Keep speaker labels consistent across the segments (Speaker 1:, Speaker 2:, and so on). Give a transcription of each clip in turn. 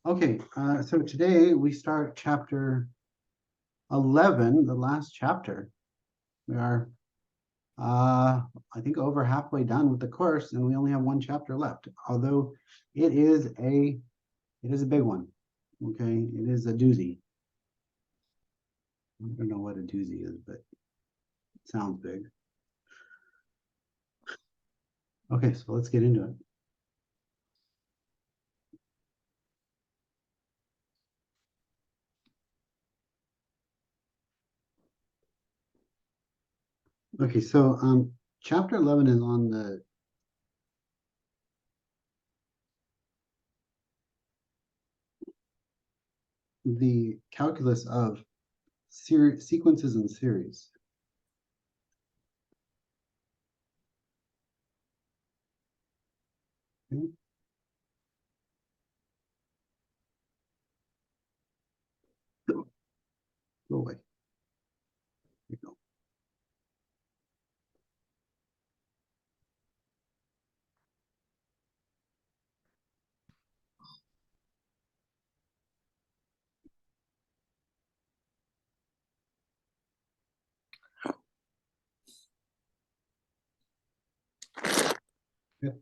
Speaker 1: Okay, so today we start chapter 11, the last chapter. We are, I think, over halfway done with the course, and we only have one chapter left. Although it is a big one. Okay, it is a doozy. I don't know what a doozy is, but it sounds big. Okay, so let's get into it. Okay, so chapter 11 is on the calculus of sequences and series. Okay. Go away. There you go. Yep.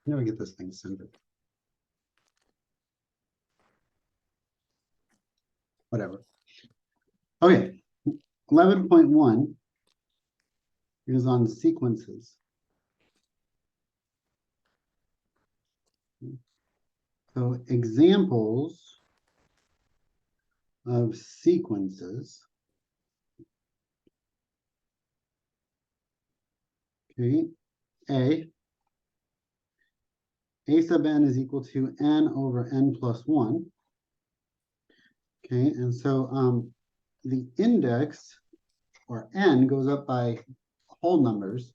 Speaker 1: Never get this thing centered. Whatever. Okay, 11.1 is on sequences. So examples of sequences. Okay, A sub n is equal to n over n plus 1. Okay, and so the index, or n, goes up by whole numbers.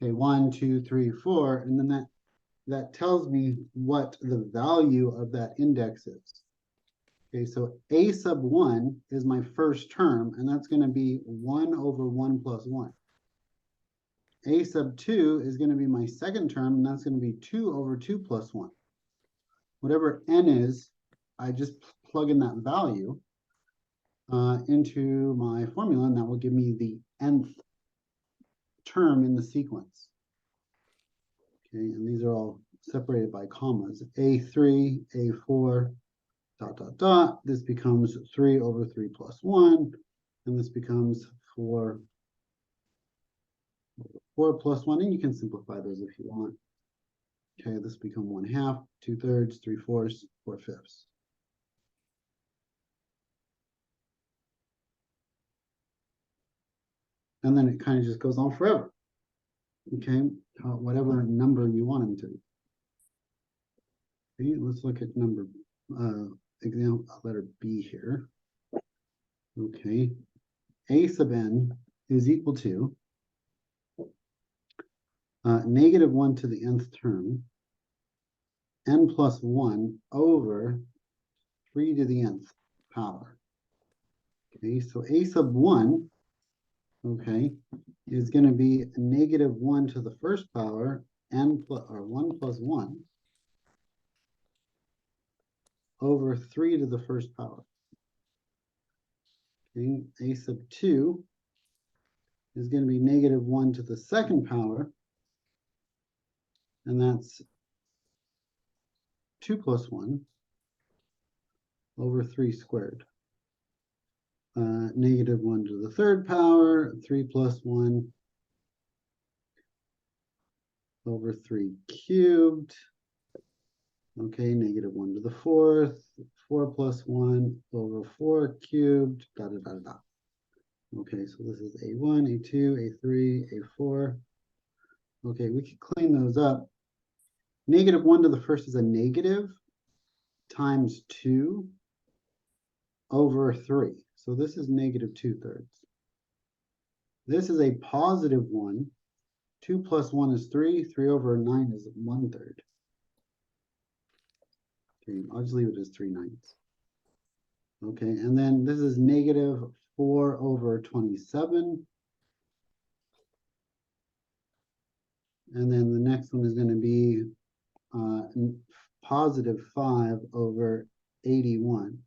Speaker 1: Okay, 1, 2, 3, 4, and then that tells me what the value of that index is. Okay, so a sub 1 is my first term, and that's going to be 1 over 1 plus 1. A sub 2 is going to be my second term, and that's going to be 2 over 2 plus 1. Whatever n is, I just plug in that value into my formula, and that will give me the nth term in the sequence. Okay, and these are all separated by commas. A3, A4, dot, dot, dot. This becomes 3 over 3 plus 1, and this becomes 4 plus 1, and you can simplify those if you want. Okay, this become 1/2, 2/3, 3/4, 4/5. And then it kind of just goes on forever. Okay, whatever number you want them to be. Okay, let's look at number example letter B here. Okay, A sub n is equal to -1 to the nth term, n plus 1 over 3 to the nth power. Okay, so A sub 1, okay, is going to be -1 to the first power, n plus, or 1 plus 1, over 3 to the first power. Okay, A sub 2 is going to be -1 to the second power, and that's 2 plus 1 over 3 squared. -1 to the third power, 3 plus 1 over 3 cubed. Okay, -1 to the fourth, 4 plus 1 over 4 cubed, da da da da. Okay, so this is A1, A2, A3, A4. Okay, we could clean those up. -1 to the first is a negative times 2 over 3. So this is -2/3. This is a positive 1. 2 plus 1 is 3. 3 over 9 is 1/3. Okay, I'll just leave it as 3/9. Okay, and then this is -4 over 27. And then the next one is going to be positive 5 over 81.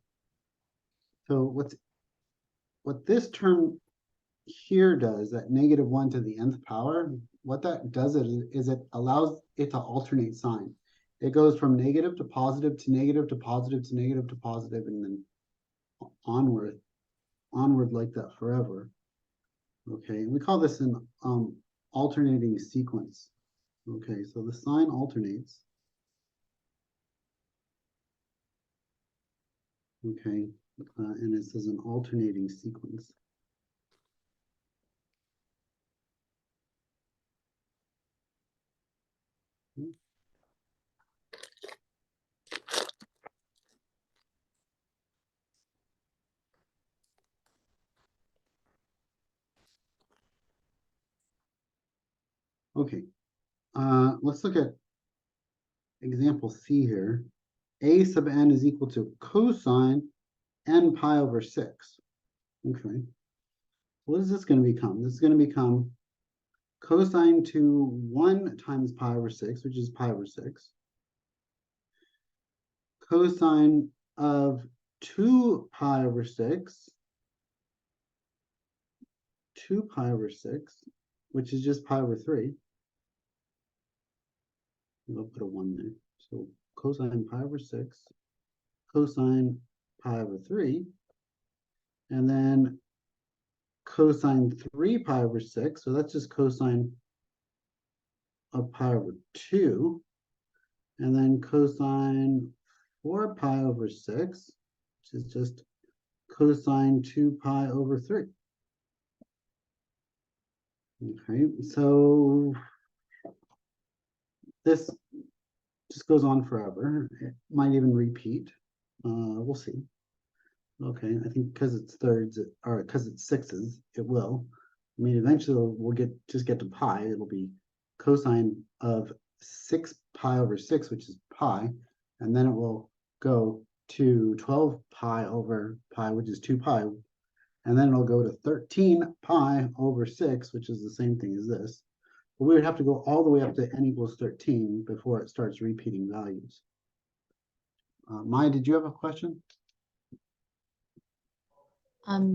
Speaker 1: So what this term here does, that negative 1 to the nth power, what that does is it allows it to alternate sign. It goes from negative to positive to negative to positive to negative to positive, and then onward like that forever. Okay, we call this an alternating sequence. Okay, so the sign alternates. Okay, and it says an alternating sequence. Okay, let's look at example C here. A sub n is equal to cosine n pi over 6. Okay, what is this going to become? This is going to become cosine to 1 times pi over 6, which is pi over 6. Cosine of 2 pi over 6, 2 pi over 6, which is just pi over 3. We'll put a 1 there. So cosine pi over 6, cosine pi over 3, and then cosine 3 pi over 6. So that's just cosine of pi over 2. And then cosine 4 pi over 6, which is just cosine 2 pi over 3. Okay, so this just goes on forever. It might even repeat. We'll see. Okay, I think because it's thirds, or because it's sixes, it will. I mean, eventually we'll just get to pi. It'll be cosine of 6 pi over 6, which is pi, and then it will go to 12 pi over pi, which is 2 pi, and then it'll go to 13 pi over 6, which is the same thing as this. But we would have to go all the way up to n equals 13 before it starts repeating values. Maya, did you have a question?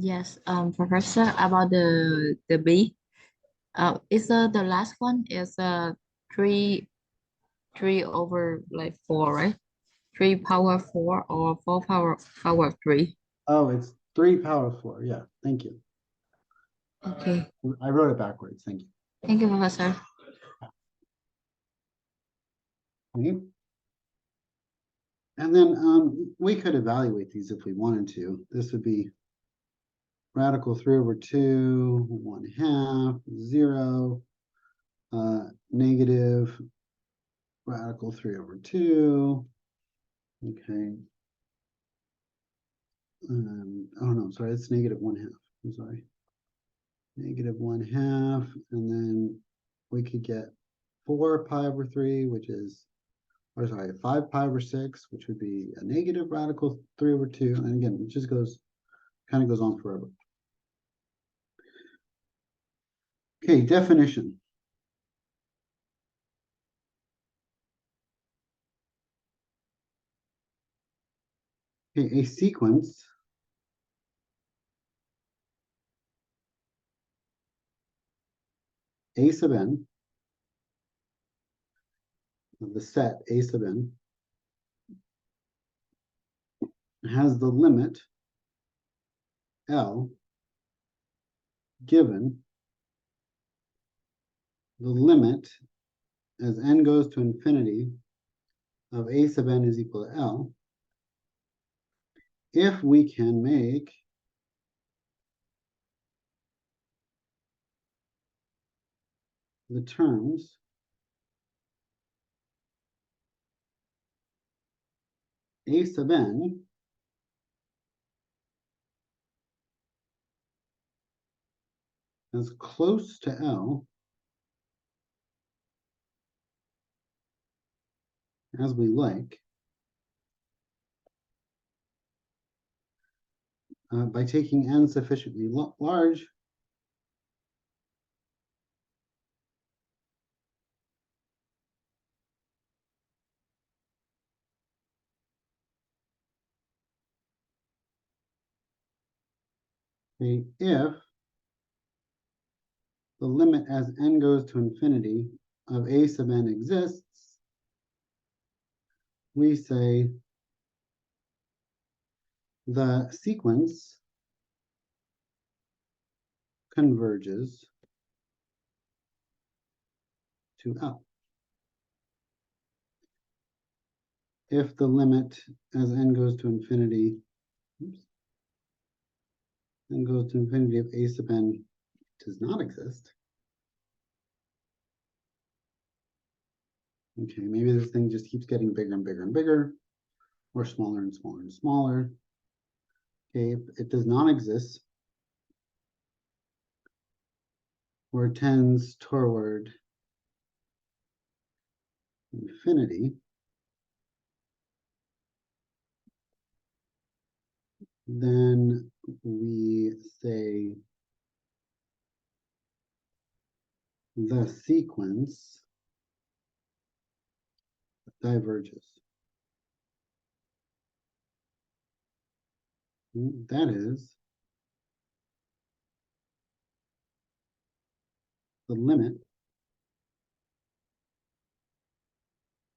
Speaker 2: Yes, Professor, about the B. Is the last one is 3 over like 4, right? 3 power 4 or 4 power 3.
Speaker 1: Oh, it's 3 power 4. Yeah, thank you.
Speaker 2: Okay.
Speaker 1: I wrote it backwards. Thank you.
Speaker 2: Thank you, Professor.
Speaker 1: Okay. And then we could evaluate these if we wanted to. This would be radical 3 over 2, 1/2, 0, negative radical 3 over 2. Okay. Oh no, sorry, it's negative 1/2. I'm sorry. Negative 1/2, and then we could get 4 pi over 3, which is, or sorry, 5 pi over 6, which would be a negative radical 3 over 2. And again, it just kind of goes on forever. Okay, definition. Okay, a sequence A sub n, the set A sub n, has the limit L given the limit as n goes to infinity of A sub n is equal to L, if we can make the terms A sub n as close to L as we like, by taking n sufficiently large Okay, if the limit as n goes to infinity of a sub n exists, we say the sequence converges to L. If the limit as n goes to infinity, n goes to infinity of a sub n does not exist. Okay, maybe this thing just keeps getting bigger and bigger and bigger, or smaller and smaller and smaller. Okay, if it does not exist, or tends toward infinity, then we say the sequence diverges. That is, the limit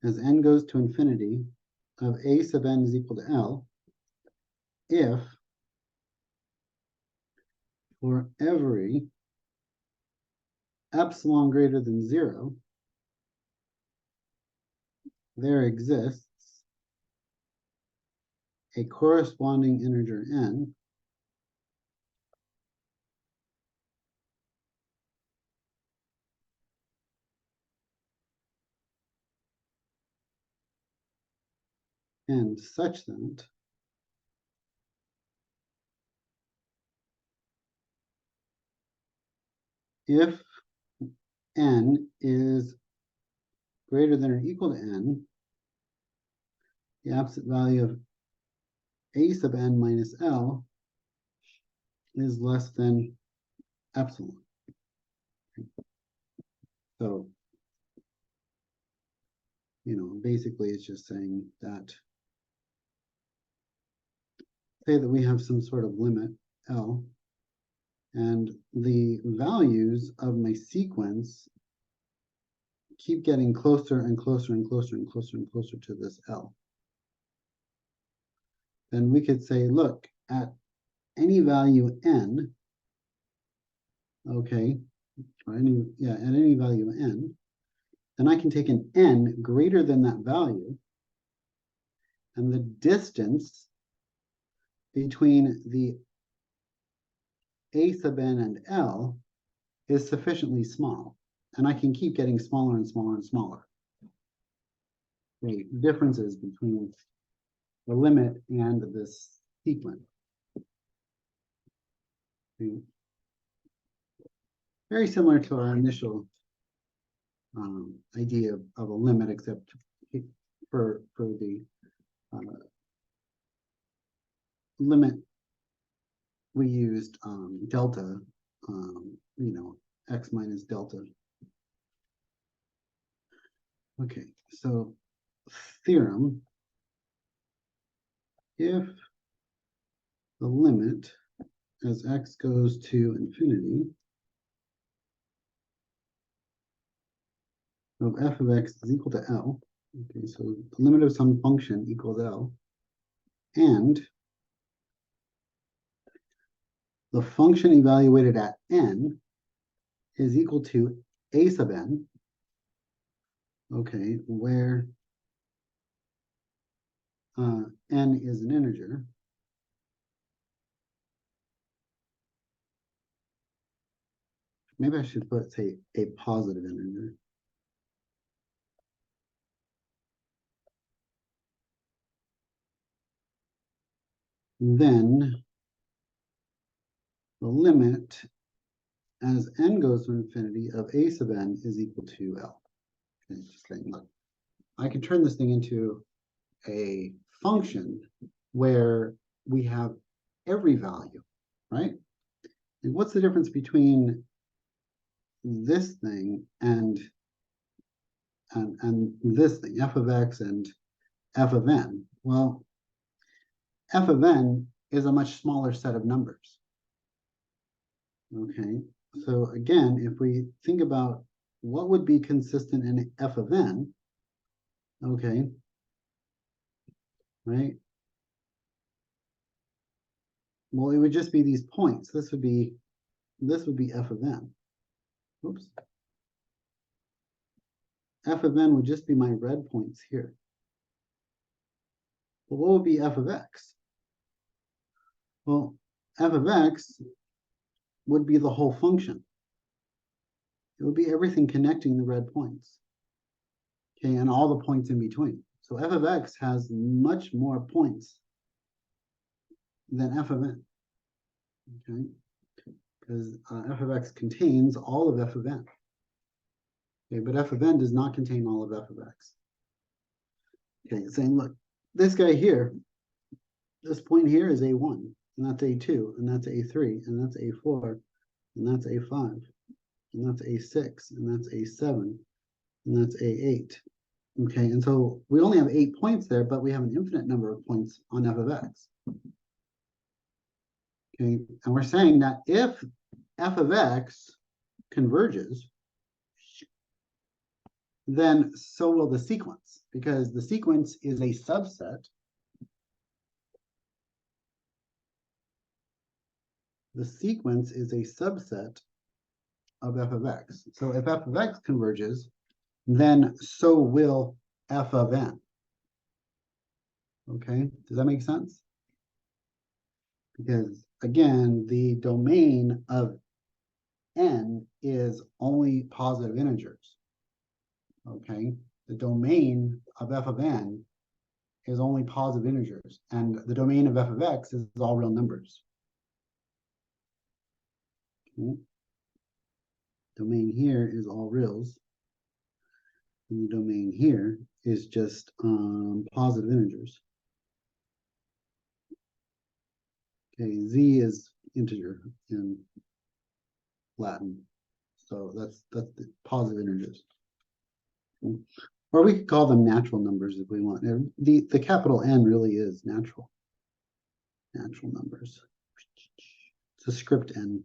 Speaker 1: as n goes to infinity of a sub n is equal to L if for every epsilon greater than 0, there exists a corresponding integer n and such that if n is greater than or equal to n, the absolute value of a sub n minus L is less than epsilon. So, basically it's just saying that, say that we have some sort of limit L, and the values of my sequence keep getting closer and closer and closer and closer and closer to this L. Then we could say, look, at any value n, okay, or at any value n, then I can take an n greater than that value, and the distance between the a sub n and L is sufficiently small, and I can keep getting smaller and smaller and smaller. The differences between the limit and this sequence. Very similar to our initial idea of a limit, except for the limit we used delta, x minus delta. Okay, so theorem, if the limit as x goes to infinity of f of x is equal to L, okay, so the limit of some function equals L, and the function evaluated at n is equal to a sub n, okay, where n is an integer. Maybe I should put, say, a positive integer. Then the limit as n goes to infinity of a sub n is equal to L. Okay, just saying, look, I can turn this thing into a function where we have every value, right? And what's the difference between this thing and this thing, f of x and f of n? Well, f of n is a much smaller set of numbers. Okay, so again, if we think about what would be consistent in f of n, okay, right? Well, it would just be these points. This would be f of n. Oops. F of n would just be my red points here. But what would be f of x? Well, f of x would be the whole function. It would be everything connecting the red points. Okay, and all the points in between. So f of x has much more points than f of n. Okay, because f of x contains all of f of n. Okay, but f of n does not contain all of f of x. Okay, saying, look, this guy here, this point here is a1, and that's a2, and that's a3, and that's a4, and that's a5, and that's a6, and that's a7, and that's a8. Okay, and so we only have 8 points there, but we have an infinite number of points on f of x. Okay, and we're saying that if f of x converges, then so will the sequence, because the sequence is a subset. The sequence is a subset of f of x. So if f of x converges, then so will f of n. Okay, does that make sense? Because again, the domain of n is only positive integers. Okay, the domain of f of n is only positive integers, and the domain of f of x is all real numbers. Okay. Domain here is all reals, and the domain here is just positive integers. Okay, z is integer in Latin, so that's the positive integers. Okay. Or we could call them natural numbers if we want. The capital N really is natural numbers. It's a script N.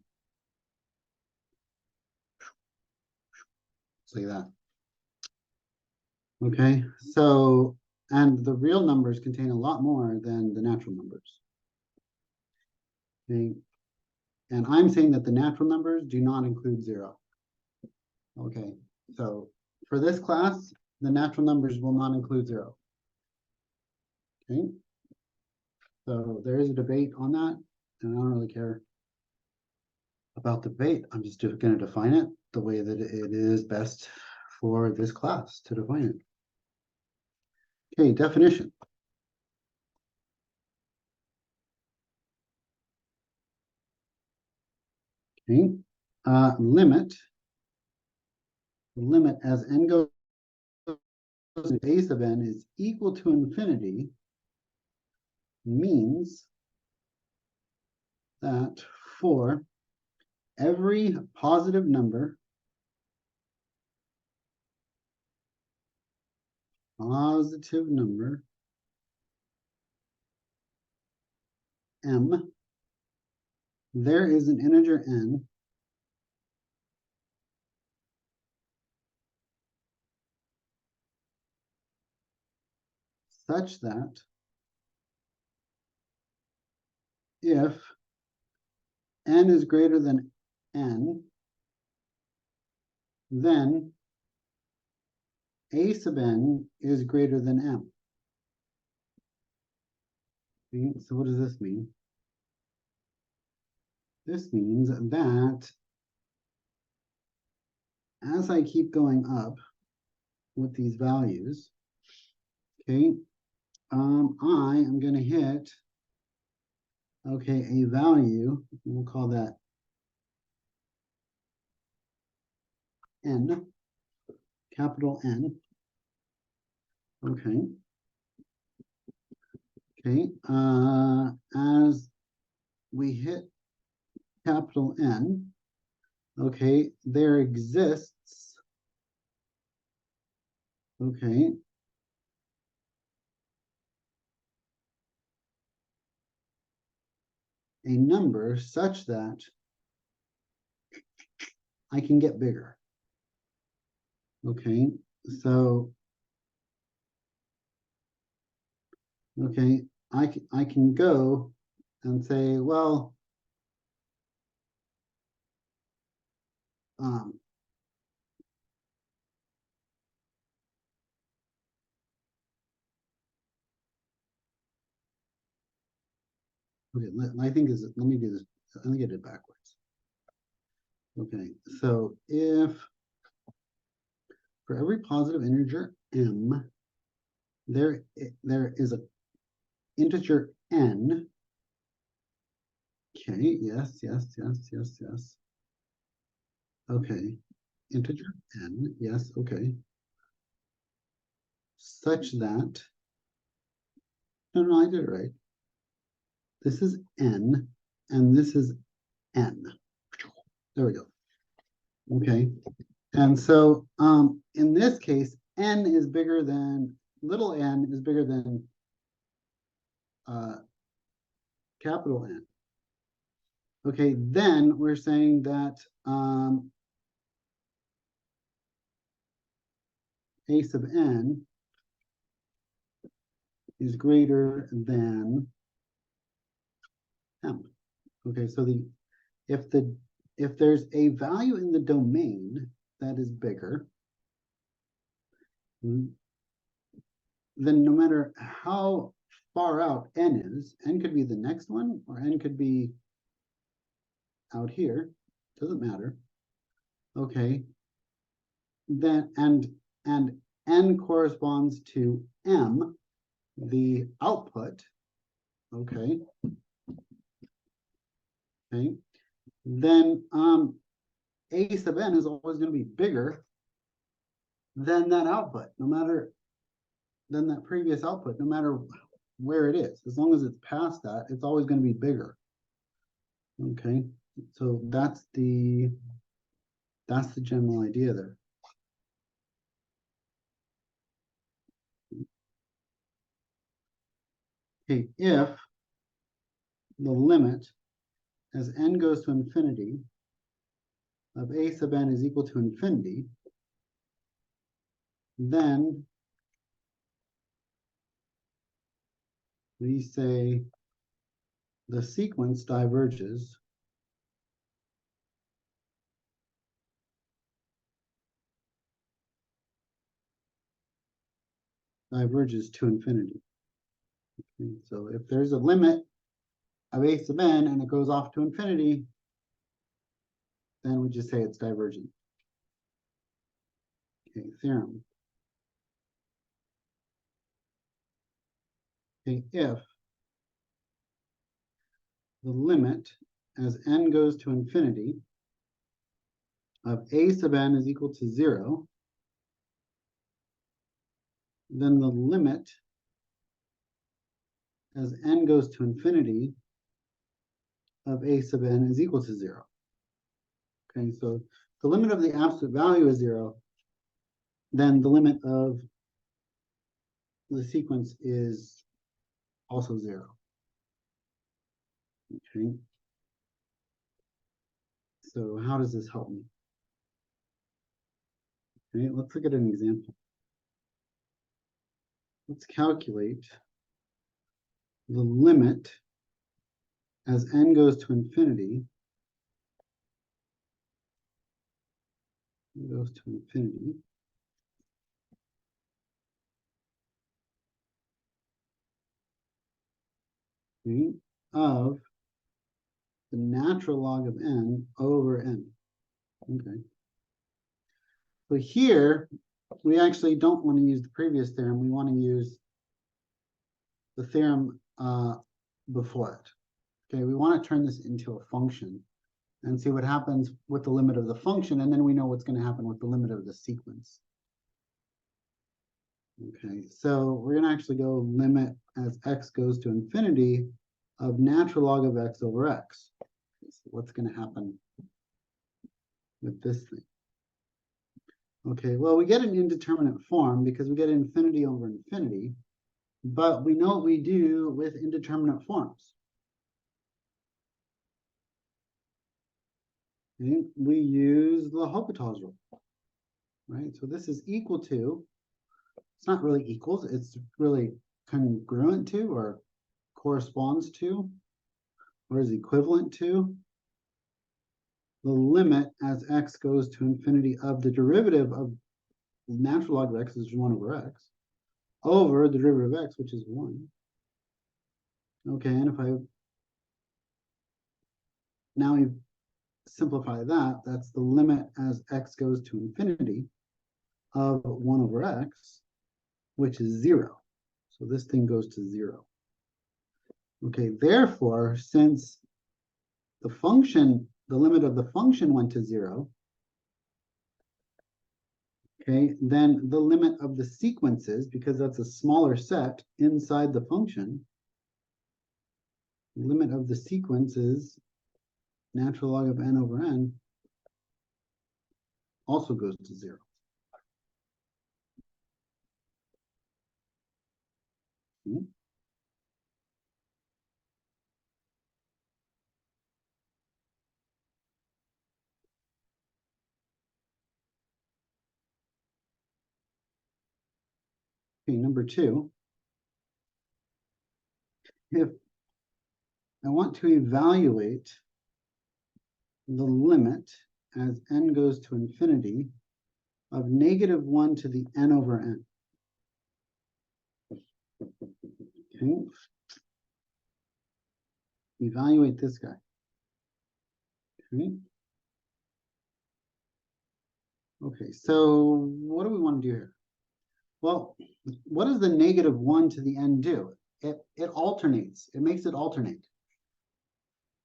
Speaker 1: Say that. Okay, so, and the real numbers contain a lot more than the natural numbers. Okay, and I'm saying that the natural numbers do not include 0. Okay, so for this class, the natural numbers will not include 0. Okay, so there is a debate on that, and I don't really care about debate. I'm just going to define it the way that it is best for this class to define it. Okay, definition. Okay, limit as n goes to a sub n is equal to infinity means that for every positive number m, there is an integer n such that if n is greater than n, then a sub n is greater than m. Okay, so what does this mean? This means that as I keep going up with these values, okay, I am going to hit, okay, a value, we'll call that n, capital N. Okay. Okay, as we hit capital N, okay, there exists, okay, a number such that I can get bigger. Okay, so okay, I can go and say, well, um, okay, I think is let me do this. Let me get it backwards. Okay, so if for every positive integer m, there is a integer n. Okay, yes. Okay, integer n, yes, okay. Such that, no, I did it right. This is n, and this is n. There we go. Okay, and so in this case, n is bigger than, little n is bigger than capital N. Okay, then we're saying that a sub n is greater than m. Okay, so if there's a value in the domain that is bigger, then no matter how far out n is, n could be the next one, or n could be out here, doesn't matter. Okay, then and n corresponds to m, the output. Okay, then a sub n is always going to be bigger than that output, no matter than that previous output, no matter where it is. As long as it's past that, it's always going to be bigger. Okay, so that's the general idea there. Okay, if the limit as n goes to infinity of a sub n is equal to infinity, then we say the sequence diverges to infinity. Okay, so if there's a limit of a sub n and it goes off to infinity, then we just say it's divergent. Okay, theorem. Okay, if the limit as n goes to infinity of a sub n is equal to 0, then the limit as n goes to infinity of a sub n is equal to 0. Okay, so the limit of the absolute value is 0, then the limit of the sequence is also 0. Okay, so how does this help me? Okay, let's look at an example. Let's calculate the limit as n goes to infinity, goes to infinity, okay, of the natural log of n over n. Okay. So here, we actually don't want to use the previous theorem. We want to use the theorem before it. Okay, we want to turn this into a function and see what happens with the limit of the function, and then we know what's going to happen with the limit of the sequence. Okay, so we're going to actually go limit as x goes to infinity of natural log of x over x. Okay, so what's going to happen with this thing? Okay, well, we get an indeterminate form because we get infinity over infinity, but we know what we do with indeterminate forms. Okay, we use the L'Hopital's rule, right? So this is equal to, it's not really equals, it's really congruent to or corresponds to, or is equivalent to the limit as x goes to infinity of the derivative of natural log of x, is 1 over x, over the derivative of x, which is 1. Okay, and if I now we simplify that, that's the limit as x goes to infinity of 1 over x, which is 0. So this thing goes to 0. Okay, therefore, since the function, the limit of the function went to 0, okay, then the limit of the sequences, because that's a smaller set inside the function, the limit of the sequence is natural log of n over n also goes to 0. Hmm? Okay, number 2, if I want to evaluate the limit as n goes to infinity of -1 to the n over n. Okay. Evaluate this guy. Okay. Okay, so what do we want to do here? Well, what does the -1 to the n do? It alternates. It makes it alternate.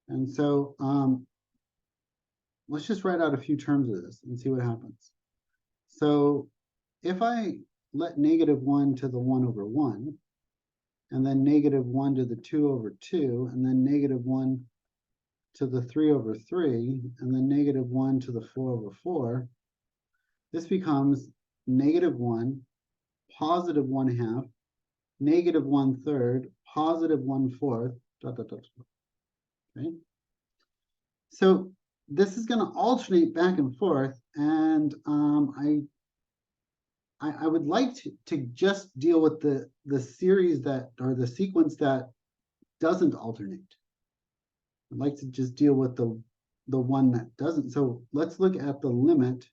Speaker 1: And so let's just write out a few terms of this and see what happens. So if I let -1 to the 1 over 1, and then -1 to the 2 over 2, and then -1 to the 3 over 3, and then -1 to the 4 over 4, this becomes -1, +1/2, -1/3, +1/4, dot, dot, dot. Okay. So this is going to alternate back and forth, and I would like to just deal with the series that, or the sequence that doesn't alternate. I'd like to just deal with the one that doesn't. So let's look at the limit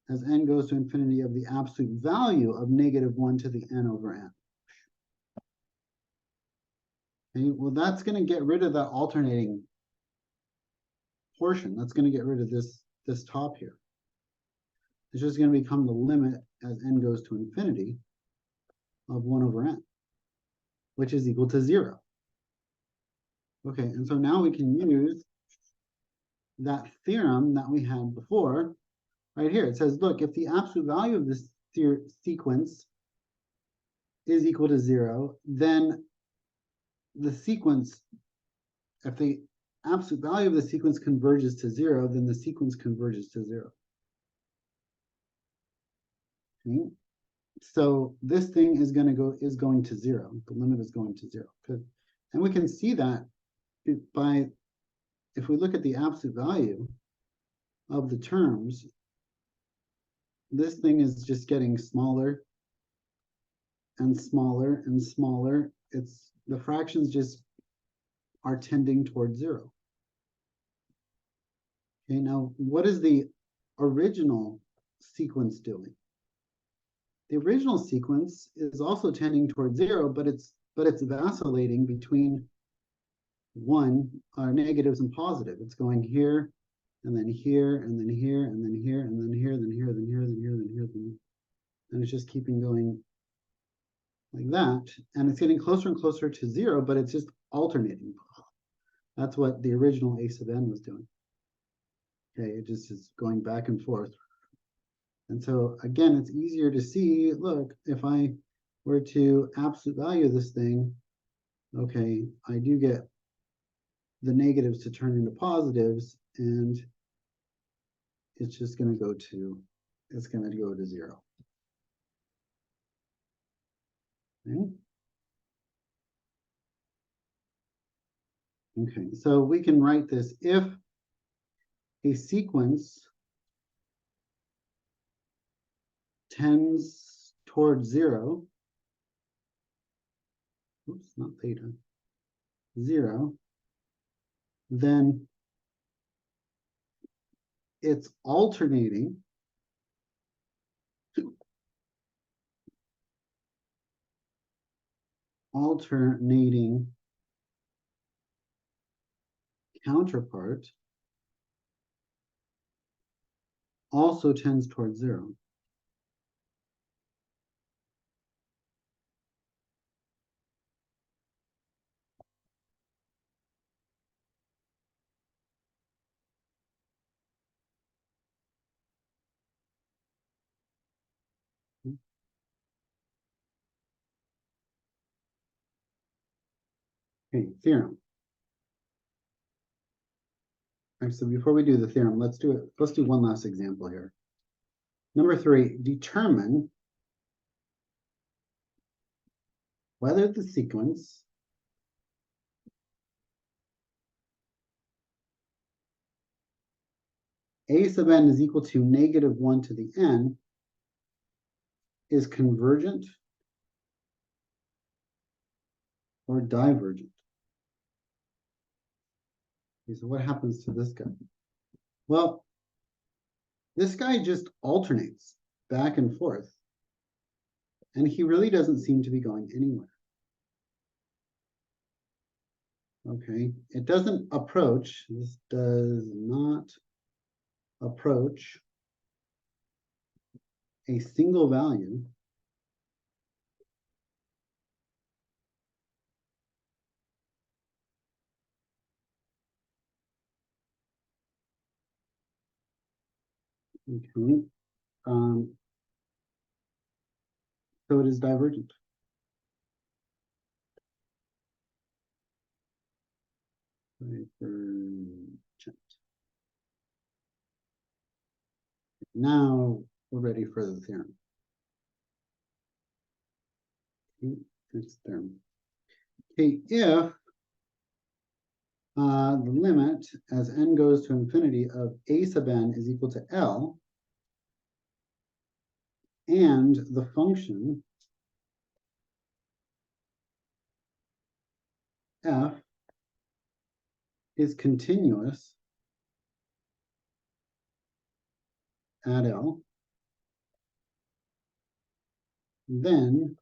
Speaker 1: as n goes to infinity of the absolute value of -1 to the n over n. Okay, well, that's going to get rid of that alternating portion. That's going to get rid of this top here. It's just going to become the limit as n goes to infinity of 1 over n, which is equal to 0. Okay, and so now we can use that theorem that we had before right here. It says, look, if the absolute value of this sequence is equal to 0, then the sequence, if the absolute value of the sequence converges to 0, then the sequence converges to 0. Okay. So this thing is going to 0. The limit is going to 0. And we can see that by, if we look at the absolute value of the terms, this thing is just getting smaller and smaller and smaller. It's the fractions just are tending towards 0. Okay, now what is the original sequence doing? The original sequence is also tending towards 0, but it's vacillating between negatives and positive. It's going here, and then here, and then here, and then here, and then here, then here, then here, then here, then here, then, and it's just keeping going like that. And it's getting closer and closer to 0, but it's just alternating. That's what the original a sub n was doing. Okay, it just is going back and forth. And so again, it's easier to see, look, if I were to absolute value this thing, okay, I do get the negatives to turn into positives, and it's just going to go to, it's going to go to 0. Okay. Okay, so we can write this if a sequence tends towards 0, oops, not theta, 0, then it's alternating counterpart also tends towards 0. Okay, theorem. All right, so before we do the theorem, let's do one last example here. Number 3, determine whether the sequence a sub n is equal to -1 to the n is convergent or divergent. Okay, so what happens to this guy? Well, this guy just alternates back and forth, and he really doesn't seem to be going anywhere. Okay, it doesn't approach, this does not approach a single value okay. So it is divergent. Divergent. Now we're ready for the theorem. Okay, next theorem. Okay, if the limit as n goes to infinity of a sub n is equal to L, and the function f is continuous at L, then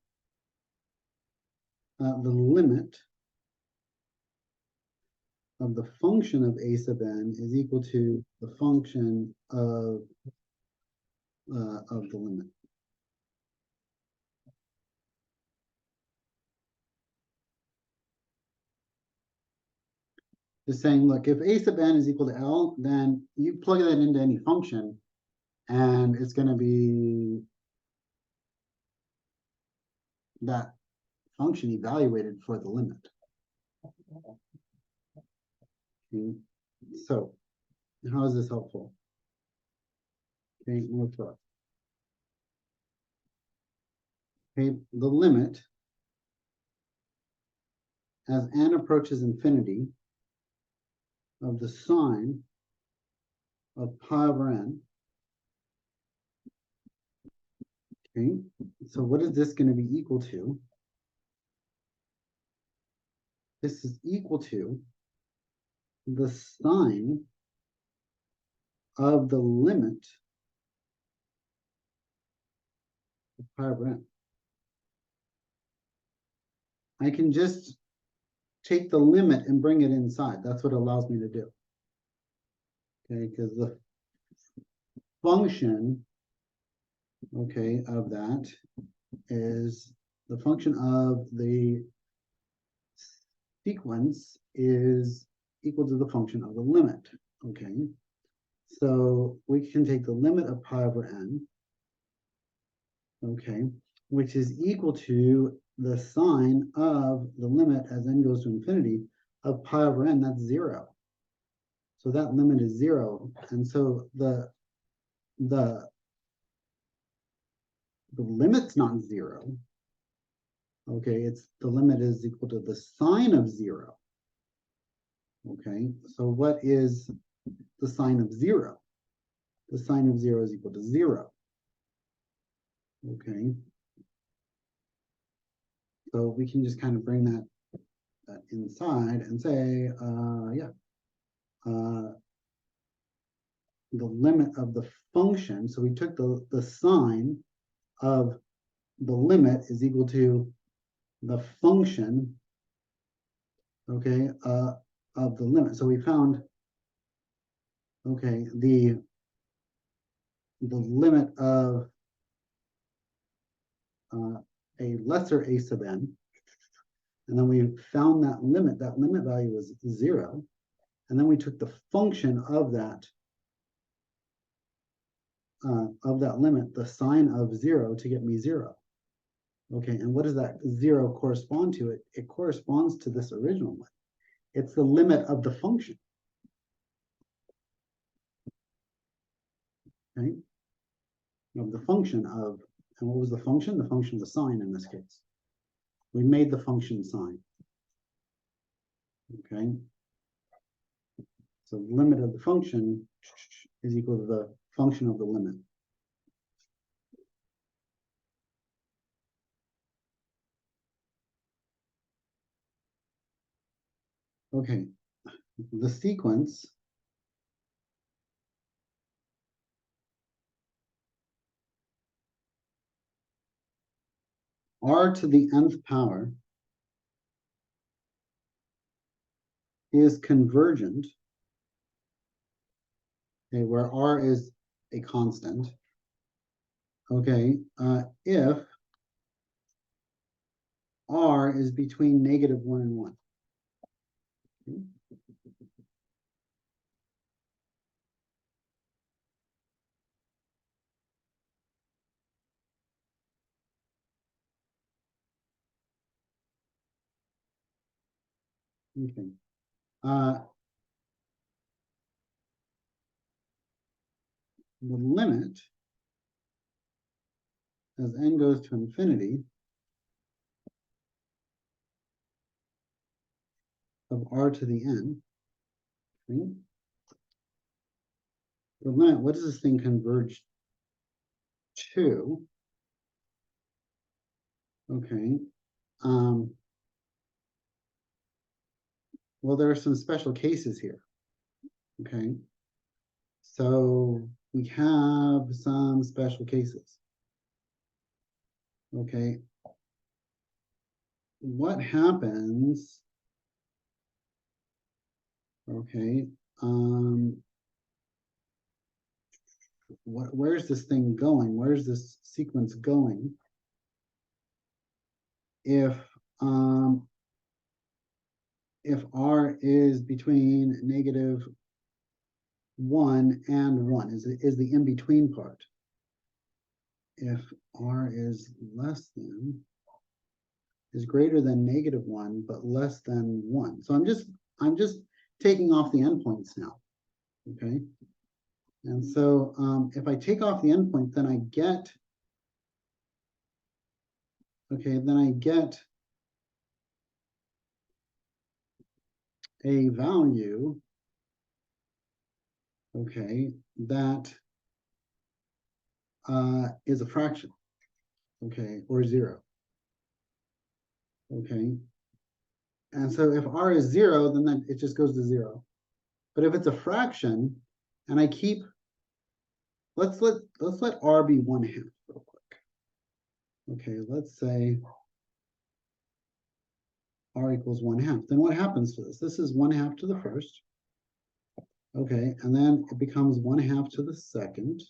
Speaker 1: the limit of the function of a sub n is equal to the function of the limit. Just saying, look, if a sub n is equal to L, then you plug that into any function, and it's going to be that function evaluated for the limit. Okay. So, how is this helpful? Okay, let's look. Okay, the limit as n approaches infinity of the sine of pi over n. Okay, so what is this going to be equal to? This is equal to the sine of the limit of pi over n. I can just take the limit and bring it inside. That's what it allows me to do. Okay, because the function, okay, of that is the function of the sequence is equal to the function of the limit. Okay, so we can take the limit of pi over n, okay, which is equal to the sine of the limit as n goes to infinity of pi over n, that's 0. So that limit is 0. And so the limit's not 0. Okay, it's the limit is equal to the sine of 0. Okay, so what is the sign of zero. The sign of zero is equal to zero. Okay. So we can just kind of bring that inside and say, the limit of the function. So we took the sign of the limit is equal to the function, okay, of the limit. So we found, okay, the limit of a lesser a sub n, and then we found that limit value was zero, and then we took the function of that limit, the sign of zero, to get me zero. Okay, and what does that zero correspond to? It corresponds to this original one. It's the limit of the function. Okay, of the function of, and what was the function? The function of the sign in this case. We made the function sign. Okay, so the limit of the function is equal to the function of the limit. Okay, the sequence r to the nth power is convergent, okay, where r is a constant, okay, if r is between -1 and 1. Okay. The limit as n goes to infinity of r to the n, okay? The limit, what does this thing converge to? Okay. Well, there are some special cases here. Okay. So we have some special cases. Okay. What happens? Okay. Where's this thing going? Where's this sequence going? If r is between -1 and 1 is the in-between part. If r is greater than -1 but less than 1. So I'm just taking off the endpoints now. Okay. And so if I take off the endpoint, then I get, okay, then I get a value, okay, that is a fraction, okay, or 0. Okay. And so if r is 0, then it just goes to 0. But if it's a fraction, and I keep, let's let r be 1/2 real quick. Okay, let's say r equals 1/2. Then what happens to this? This is 1/2 to the first. Okay, and then it becomes 1/2 to the second.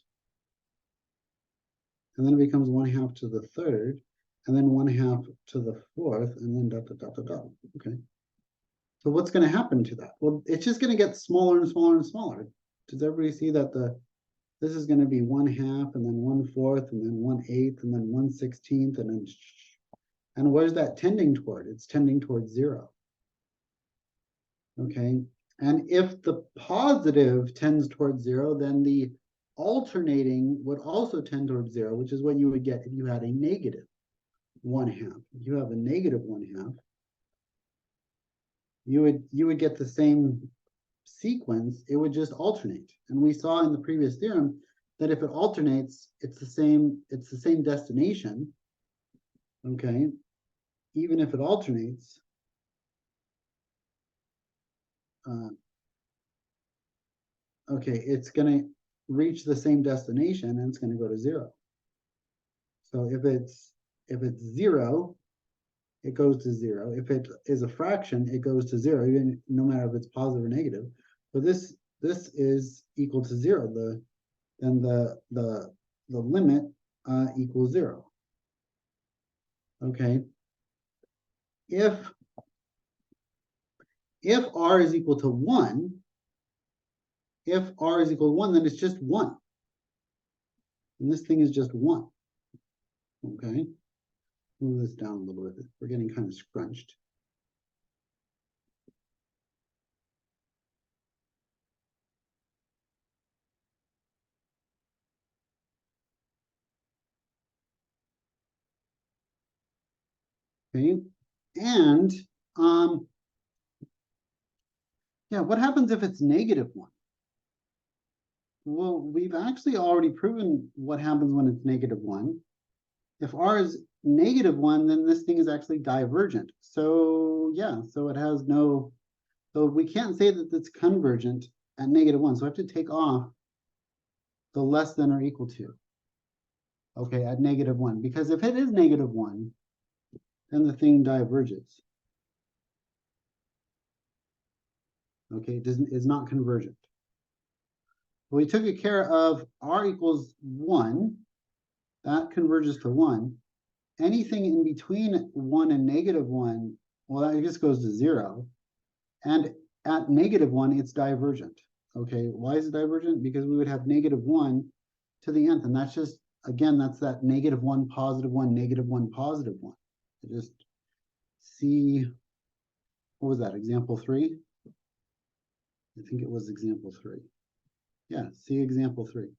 Speaker 1: And then it becomes 1/2 to the third, and then 1/2 to the fourth, and then dot, dot, dot, dot, dot. Okay. So what's going to happen to that? Well, it's just going to get smaller and smaller and smaller. Does everybody see that this is going to be 1/2, and then 1/4, and then 1/8, and then 1/16, and where's that tending toward? It's tending towards 0. Okay. And if the positive tends towards 0, then the alternating would also tend towards 0, which is what you would get if you had a -1/2. If you have a -1/2, you would get the same sequence, it would just alternate. And we saw in the previous theorem that if it alternates, it's the same destination. Okay, even if it alternates. Okay, it's gonna reach the same destination and it's gonna go to 0. So if it's 0, it goes to 0. If it is a fraction, it goes to 0, even no matter if it's positive or negative. So this is equal to 0. Then the limit equals 0. Okay. If r is equal to 1, if r is equal to 1, then it's just 1. And this thing is just 1. Okay. Move this down a little bit. We're getting kind of scrunched. Okay. And yeah, what happens if it's -1? Well, we've actually already proven what happens when it's -1. If r is -1, then this thing is actually divergent. So yeah, so it has no, so we can't say that it's convergent at -1. So I have to take off the less than or equal to. Okay, at -1, because if it is -1, then the thing diverges. Okay, it's not convergent. We took care of r equals 1, that converges to 1. Anything in between 1 and -1, well, that just goes to 0. And at -1, it's divergent. Okay, why is it divergent? Because we would have -1 to the nth, and that's just, again, that's that -1, +1, -1, +1. Just see, what was that, example 3? I think it was example 3. Yeah, see example 3.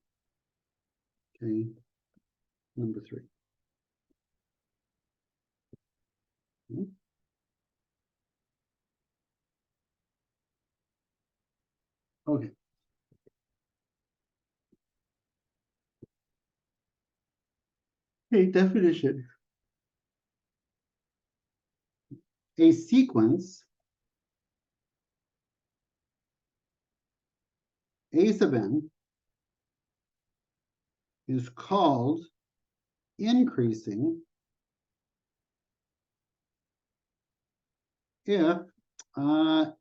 Speaker 1: Okay, number 3. Okay. Okay, definition. A sequence A sub n is called increasing if A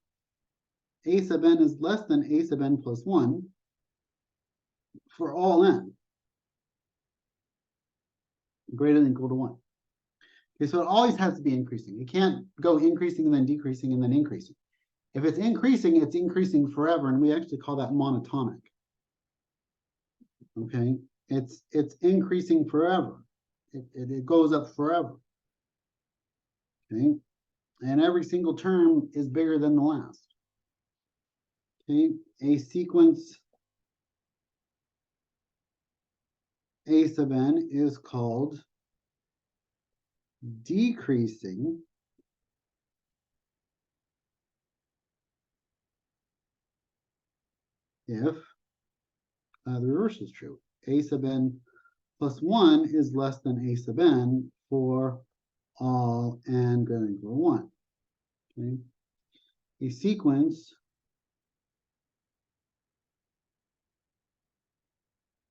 Speaker 1: sub n is less than A sub n plus 1 for all n greater than or equal to 1. Okay, so it always has to be increasing. It can't go increasing and then decreasing and then increasing. If it's increasing forever, and we actually call that monotonic. Okay, it's increasing forever. It goes up forever. Okay, and every single term is bigger than the last. Okay, a sequence A sub n is called decreasing if the reverse is true. A sub n plus 1 is less than A sub n for all n greater than or equal to 1. Okay. A sequence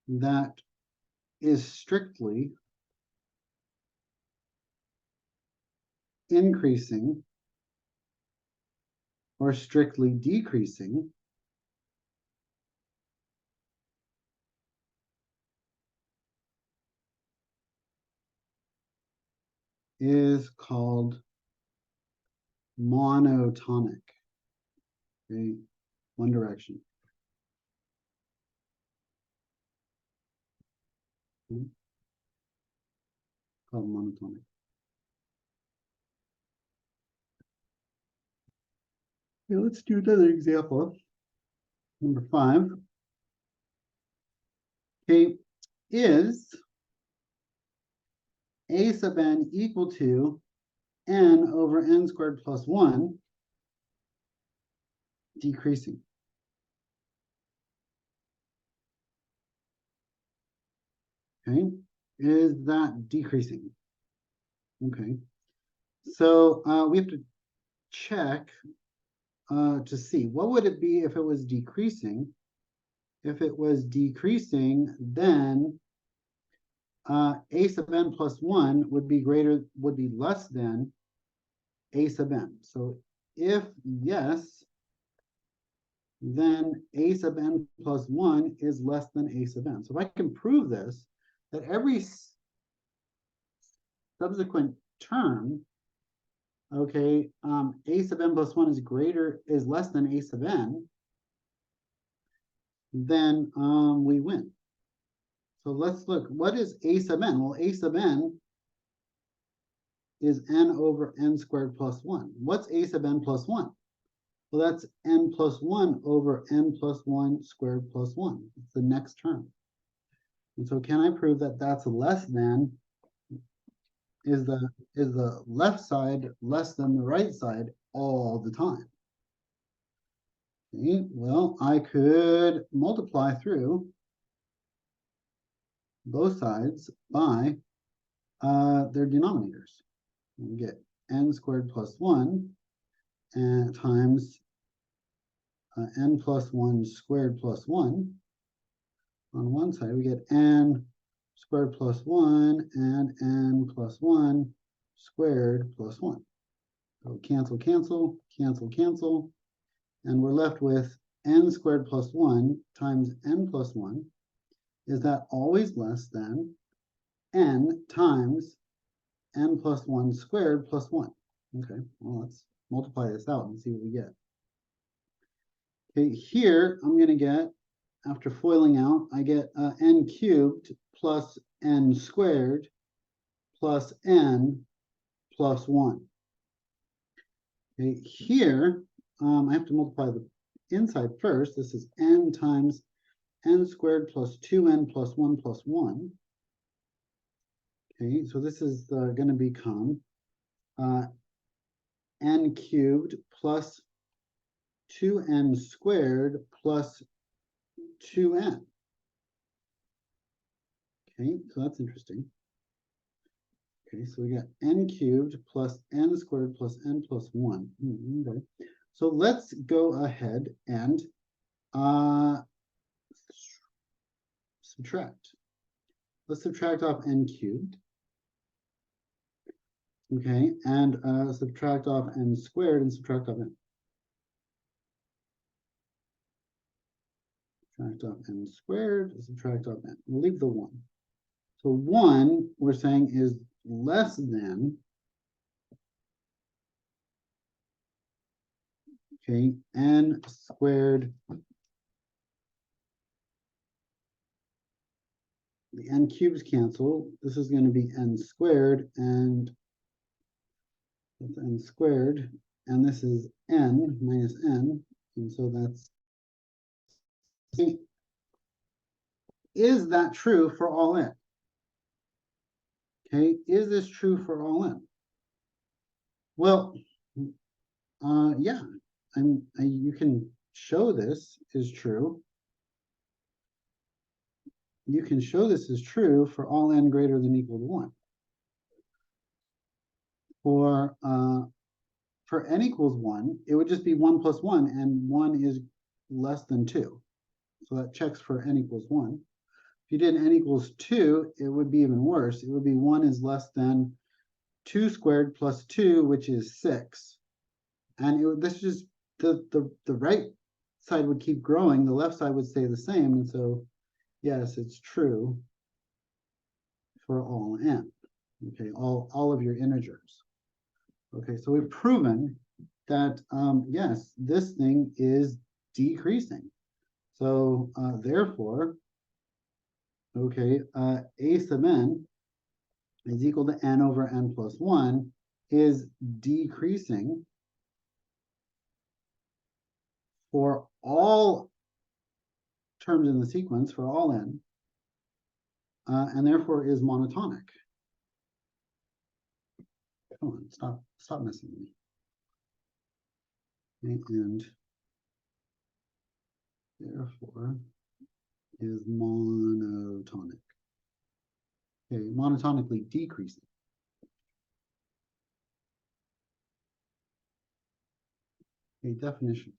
Speaker 1: that is strictly increasing or strictly decreasing is called monotonic. Okay, one direction. Okay. Called monotonic. Okay, let's do another example. Number 5. Okay, is A sub n equal to n over n squared plus 1 decreasing? Okay, is that decreasing? Okay, so we have to check to see what would it be if it was decreasing. If it was decreasing, then a sub n plus 1 would be less than a sub n. So if yes, then a sub n plus 1 is less than a sub n. So if I can prove this, that every subsequent term, okay, a sub n plus 1 is less than a sub n, then we win. So let's look, what is a sub n? Well, a sub n is n over n squared plus 1. What's a sub n plus 1? Well, that's n plus 1 over n plus 1 squared plus 1. It's the next term. And so can I prove that that's less than, is the left side less than the right side all the time? Okay, well, I could multiply through both sides by their denominators. We get n squared plus 1 and times n plus 1 squared plus 1. On one side, we get n squared plus 1 and n plus 1 squared plus 1. So cancel, cancel, cancel, cancel. And we're left with n squared plus 1 times n plus 1. Is that always less than n times n plus 1 squared plus 1? Okay, well, let's multiply this out and see what we get. Okay, here I'm going to get, after foiling out, I get n cubed plus n squared plus n plus 1. Okay, here I have to multiply the inside first. This is n times n squared plus 2n plus 1 plus 1. Okay, so this is going to become n cubed plus 2n squared plus 2n. Okay, so that's interesting. Okay, so we got n cubed plus n squared plus n plus 1. Okay. So let's go ahead and subtract. Let's subtract off n cubed. Okay, and subtract off n squared and subtract off n. Subtract off n squared, subtract off n. We'll leave the 1. So 1, we're saying, is less than, okay, n squared. The n cubes cancel. This is going to be n squared, and that's n squared, and this is n minus n, and so that's. Is that true for all n? Okay, is this true for all n? Well, yeah, you can show this is true. You can show this is true for all n greater than or equal to 1. For n equals 1, it would just be 1 plus 1, and 1 is less than 2. So that checks for n equals 1. If you did n equals 2, it would be even worse. It would be 1 is less than 2 squared plus 2, which is 6. And this is just the right side would keep growing, the left side would stay the same. And so, yes, it's true for all n. Okay, all of your integers. Okay, so we've proven that, yes, this thing is decreasing. So therefore, okay, a sub n is equal to n over n plus 1 is decreasing for all terms in the sequence, for all n, and therefore is monotonic. Come on, stop messing with me. Okay, and therefore is monotonic. Okay, monotonically decreasing. Okay, definition.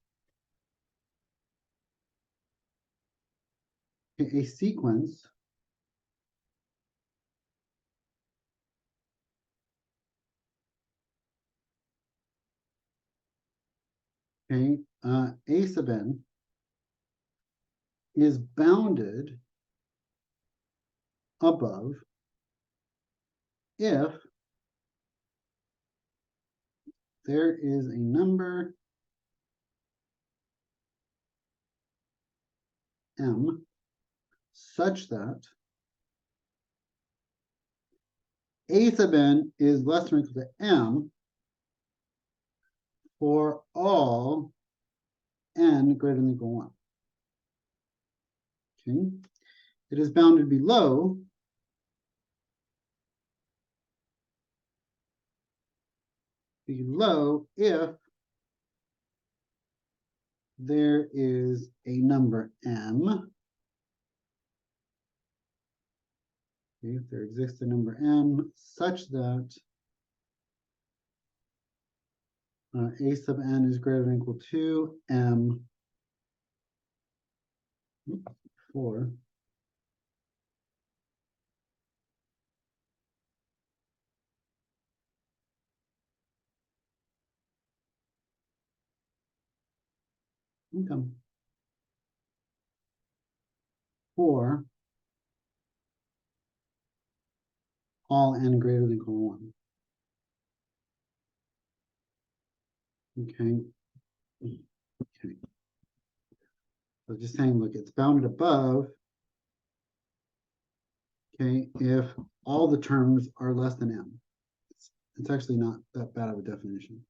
Speaker 1: Okay, a sequence okay, A sub n is bounded above if there is a number m such that A sub n is less than or equal to m for all n greater than or equal to 1. Okay, it is bounded below if there is a number m. Okay, if there exists a number m such that a sub n is greater than or equal to m for income for all n greater than or equal to 1. Okay. Okay. So just saying, look, it's bounded above, okay, if all the terms are less than m. It's actually not that bad of a definition.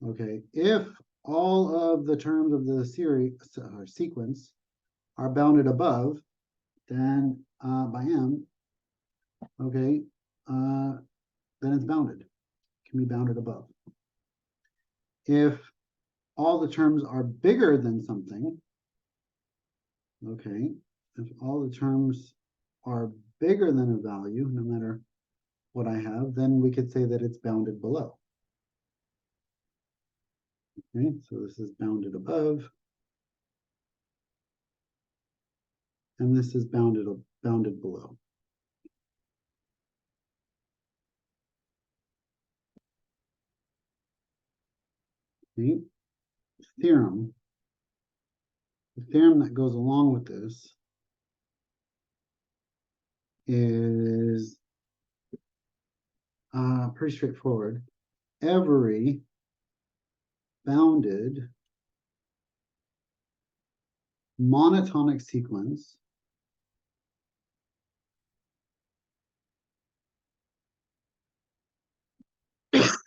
Speaker 1: Okay, if all of the terms of the series or sequence are bounded above, then by m, okay, then it's bounded. It can be bounded above. If all the terms are bigger than something, okay, if all the terms are bigger than a value, no matter what I have, then we could say that it's bounded below. Okay, so this is bounded above, and this is bounded below. Okay. Theorem. The theorem that goes along with this is pretty straightforward. Every bounded monotonic sequence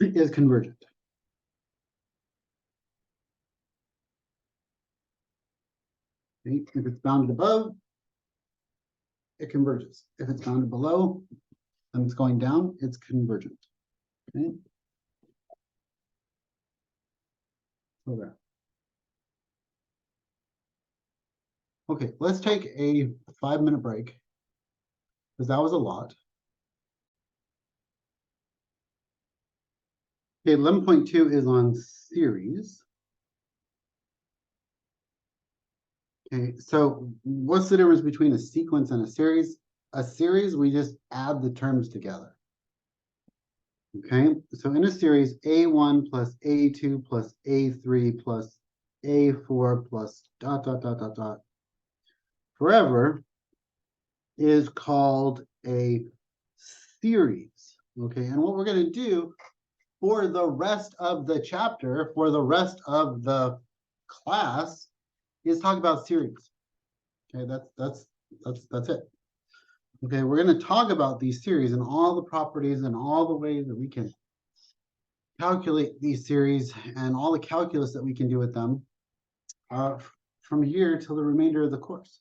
Speaker 1: is convergent. Okay? If it's bounded above, it converges. If it's bounded below, and it's going down, it's convergent. Okay. So there. Okay, let's take a 5-minute break because that was a lot. Okay, 11.2 is on series. Okay, so what's the difference between a sequence and a series? A series, we just add the terms together. Okay, so in a series, A1 plus A2 plus A3 plus A4 plus ... forever is called a series. Okay, and what we're going to do for the rest of the chapter, for the rest of the class, is talk about series. Okay, that's it. Okay, we're going to talk about these series and all the properties and all the ways that we can calculate these series and all the calculus that we can do with them from here till the remainder of the course.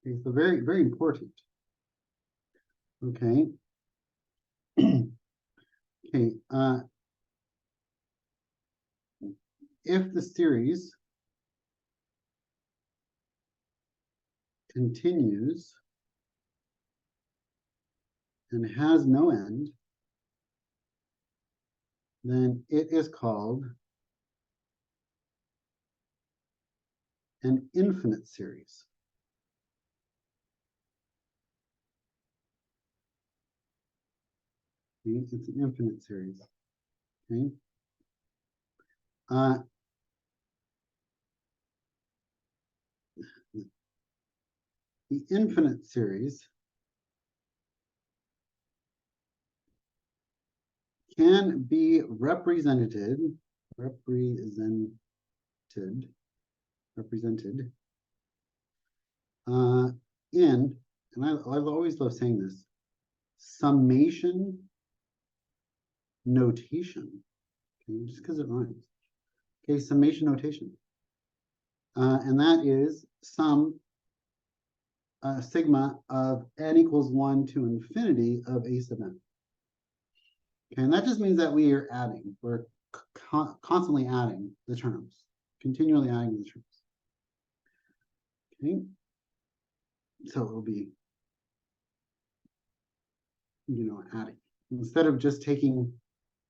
Speaker 1: Okay, so very, very important. Okay. Okay, if the series continues and has no end, then it is called an infinite series. Okay, it's an infinite series. Okay. The infinite series can be represented in, and I've always loved saying this, summation notation. Okay, just because it rhymes. Okay, summation notation. And that is some sigma of n equals 1 to infinity of a sub n. Okay, and that just means that we are adding. We're constantly adding the terms, continually adding the terms. Okay, so it will be, adding. Instead of just taking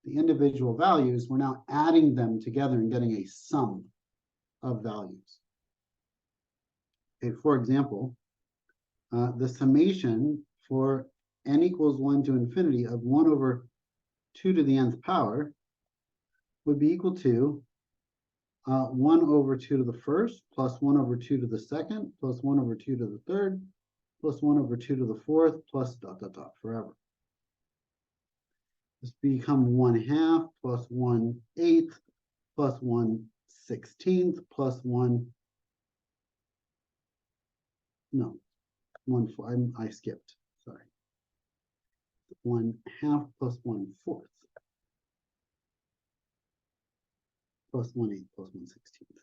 Speaker 1: the individual values, we're now adding them together and getting a sum of values. Okay, for example, the summation for n equals 1 to infinity of 1 over 2 to the nth power would be equal to 1 over 2 to the first, plus 1 over 2 to the second, plus 1 over 2 to the third, plus 1 over 2 to the fourth, plus dot, dot, dot, forever. This become 1/2 plus 1/8 plus 1/16 plus 1, no, 1/4, I skipped, sorry. 1/2 plus 1/4 plus 1/8 plus 1/16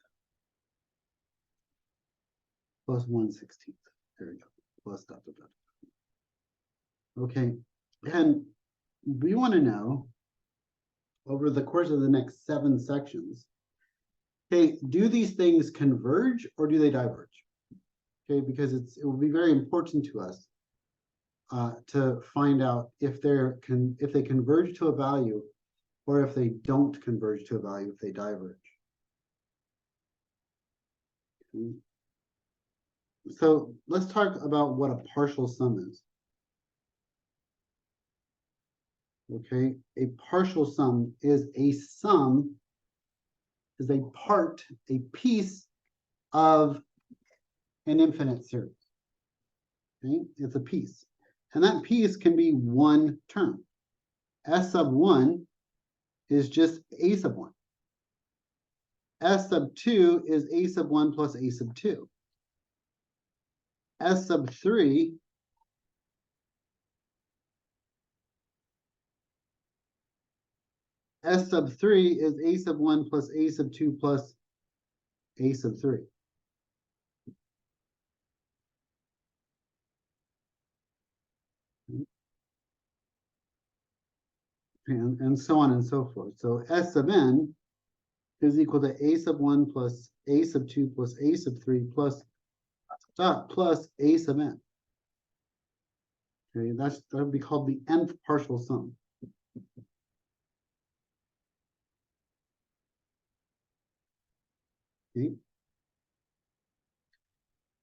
Speaker 1: plus 1/16. There we go. Plus dot, dot, dot. Okay, and we want to know over the course of the next 7 sections, okay, do these things converge or do they diverge? Okay, because it will be very important to us to find out if they converge to a value or if they don't converge to a value, if they diverge. Okay. So let's talk about what a partial sum is. Okay, a partial sum is a piece of an infinite series. Okay, it's a piece. And that piece can be one term. S sub 1 is just a sub 1. S sub 2 is a sub 1 plus a sub 2. S sub 3 is a sub 1 plus a sub 2 plus a sub 3. And so on and so forth. So S sub n is equal to a sub 1 plus a sub 2 plus a sub 3 plus dot plus a sub n. Okay, that would be called the nth partial sum. Okay.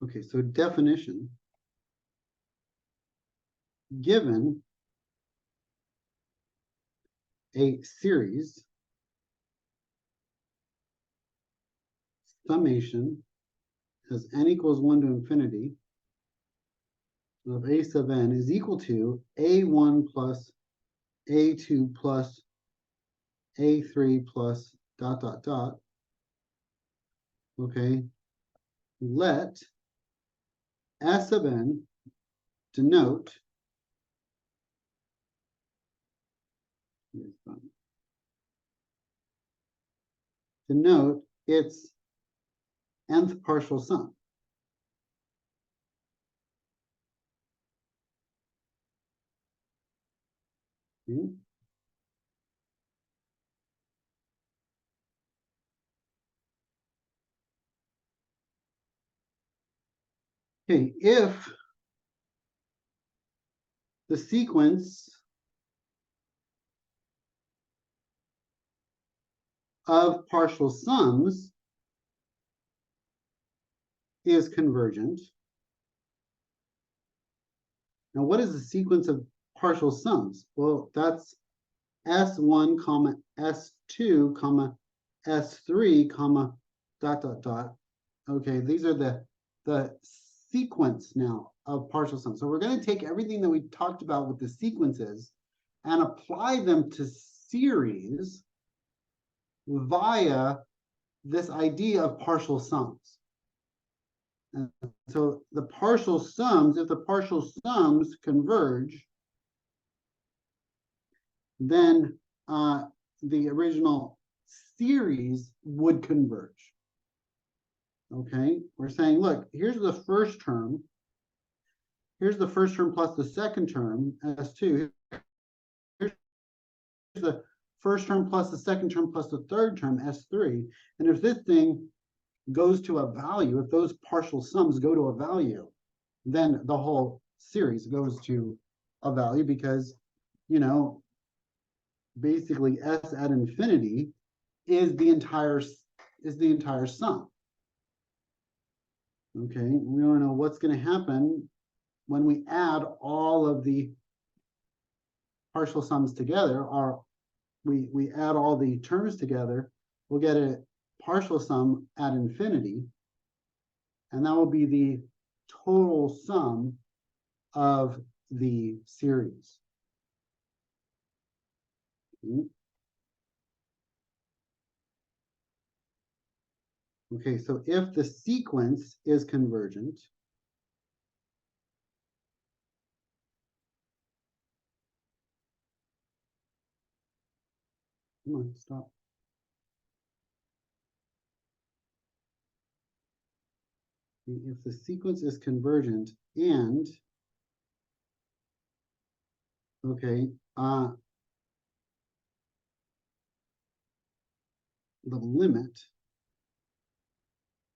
Speaker 1: Okay, so definition. Given a series, summation as n equals 1 to infinity of a sub n is equal to a1 plus a2 plus a3 plus dot, dot, dot. Okay, let S sub n denote its nth partial sum. Okay. Okay, if the sequence of partial sums is convergent. Now, what is the sequence of partial sums? Well, that's S1, comma, S2, comma, S3, comma, dot, dot, dot. Okay, these are the sequence now of partial sums. So we're going to take everything that we talked about with the sequences and apply them to series via this idea of partial sums. And so the partial sums, if the partial sums converge, then the original series would converge. Okay, we're saying, look, here's the first term. Here's the first term plus the second term, S2. Here's the first term plus the second term plus the third term, S3. And if this thing goes to a value, if those partial sums go to a value, then the whole series goes to a value because, you know, basically S at infinity is the entire sum. Okay, we want to know what's going to happen when we add all of the partial sums together. We add all the terms together, we'll get a partial sum at infinity, and that will be the total sum of the series. Okay, so if the sequence is convergent, come on, stop. If the sequence is convergent and, okay, the limit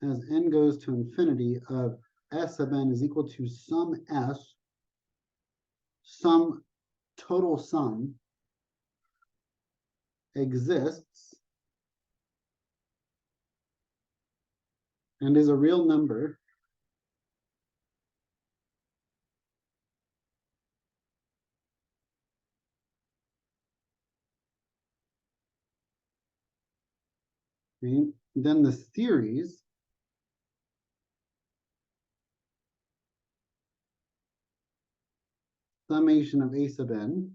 Speaker 1: as n goes to infinity of S sub n is equal to some S, some total sum exists and is a real number, okay, then the series summation of A sub n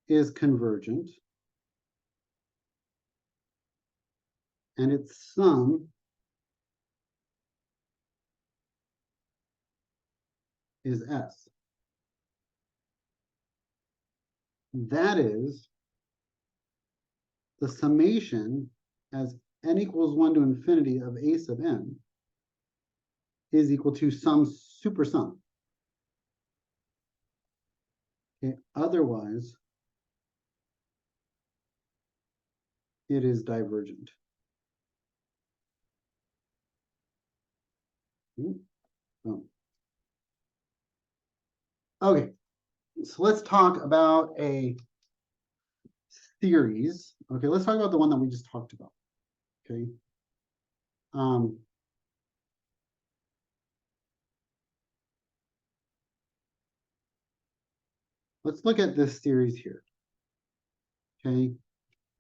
Speaker 1: is convergent, and its sum is S. That is the summation as n equals 1 to infinity of A sub n is equal to some super sum. Okay, otherwise, it is divergent. Okay, so let's talk about a series. Okay, let's talk about the one that we just talked about. Okay. Let's look at this series here. Okay,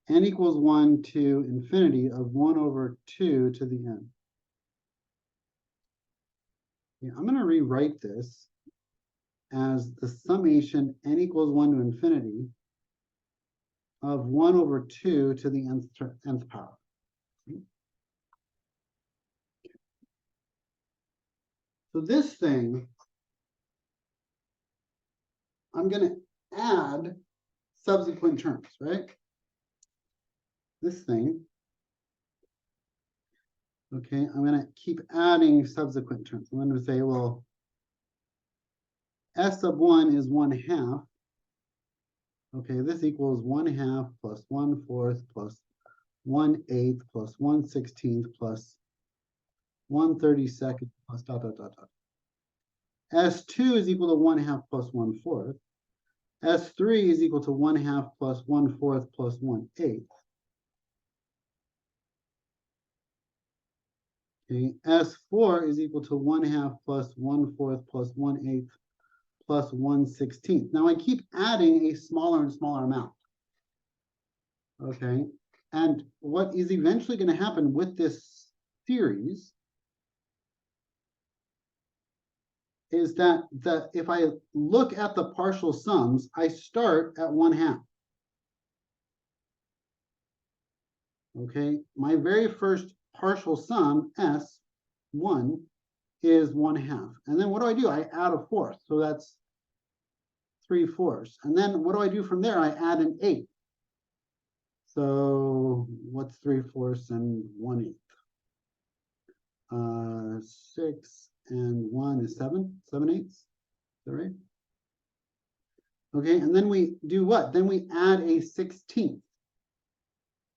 Speaker 1: n equals 1 to infinity of 1 over 2 to the n. Okay, I'm going to rewrite this as the summation n equals 1 to infinity of 1 over 2 to the nth power. Okay. So this thing, I'm going to add subsequent terms, right? This thing. Okay, I'm going to keep adding subsequent terms. I'm going to say, well, S sub 1 is 1/2. Okay, this equals 1/2 plus 1/4 plus 1/8 plus 1/16 plus 1/32 plus dot, dot, dot, dot. S2 is equal to 1/2 plus 1/4. S3 is equal to 1/2 plus 1/4 plus 1/8. Okay, S4 is equal to 1/2 plus 1/4 plus 1/8 plus 1/16. Now I keep adding a smaller and smaller amount. Okay, and what is eventually going to happen with this series is that if I look at the partial sums, I start at 1/2. Okay, my very first partial sum, S1, is 1/2. And then what do? I add a fourth, so that's 3/4. And then what do I do from there? I add an 8. So what's 3/4 and 1/8? 6 and 1 is 7, 7/8. Is that right? Okay, and then we do what? Then we add a 16th.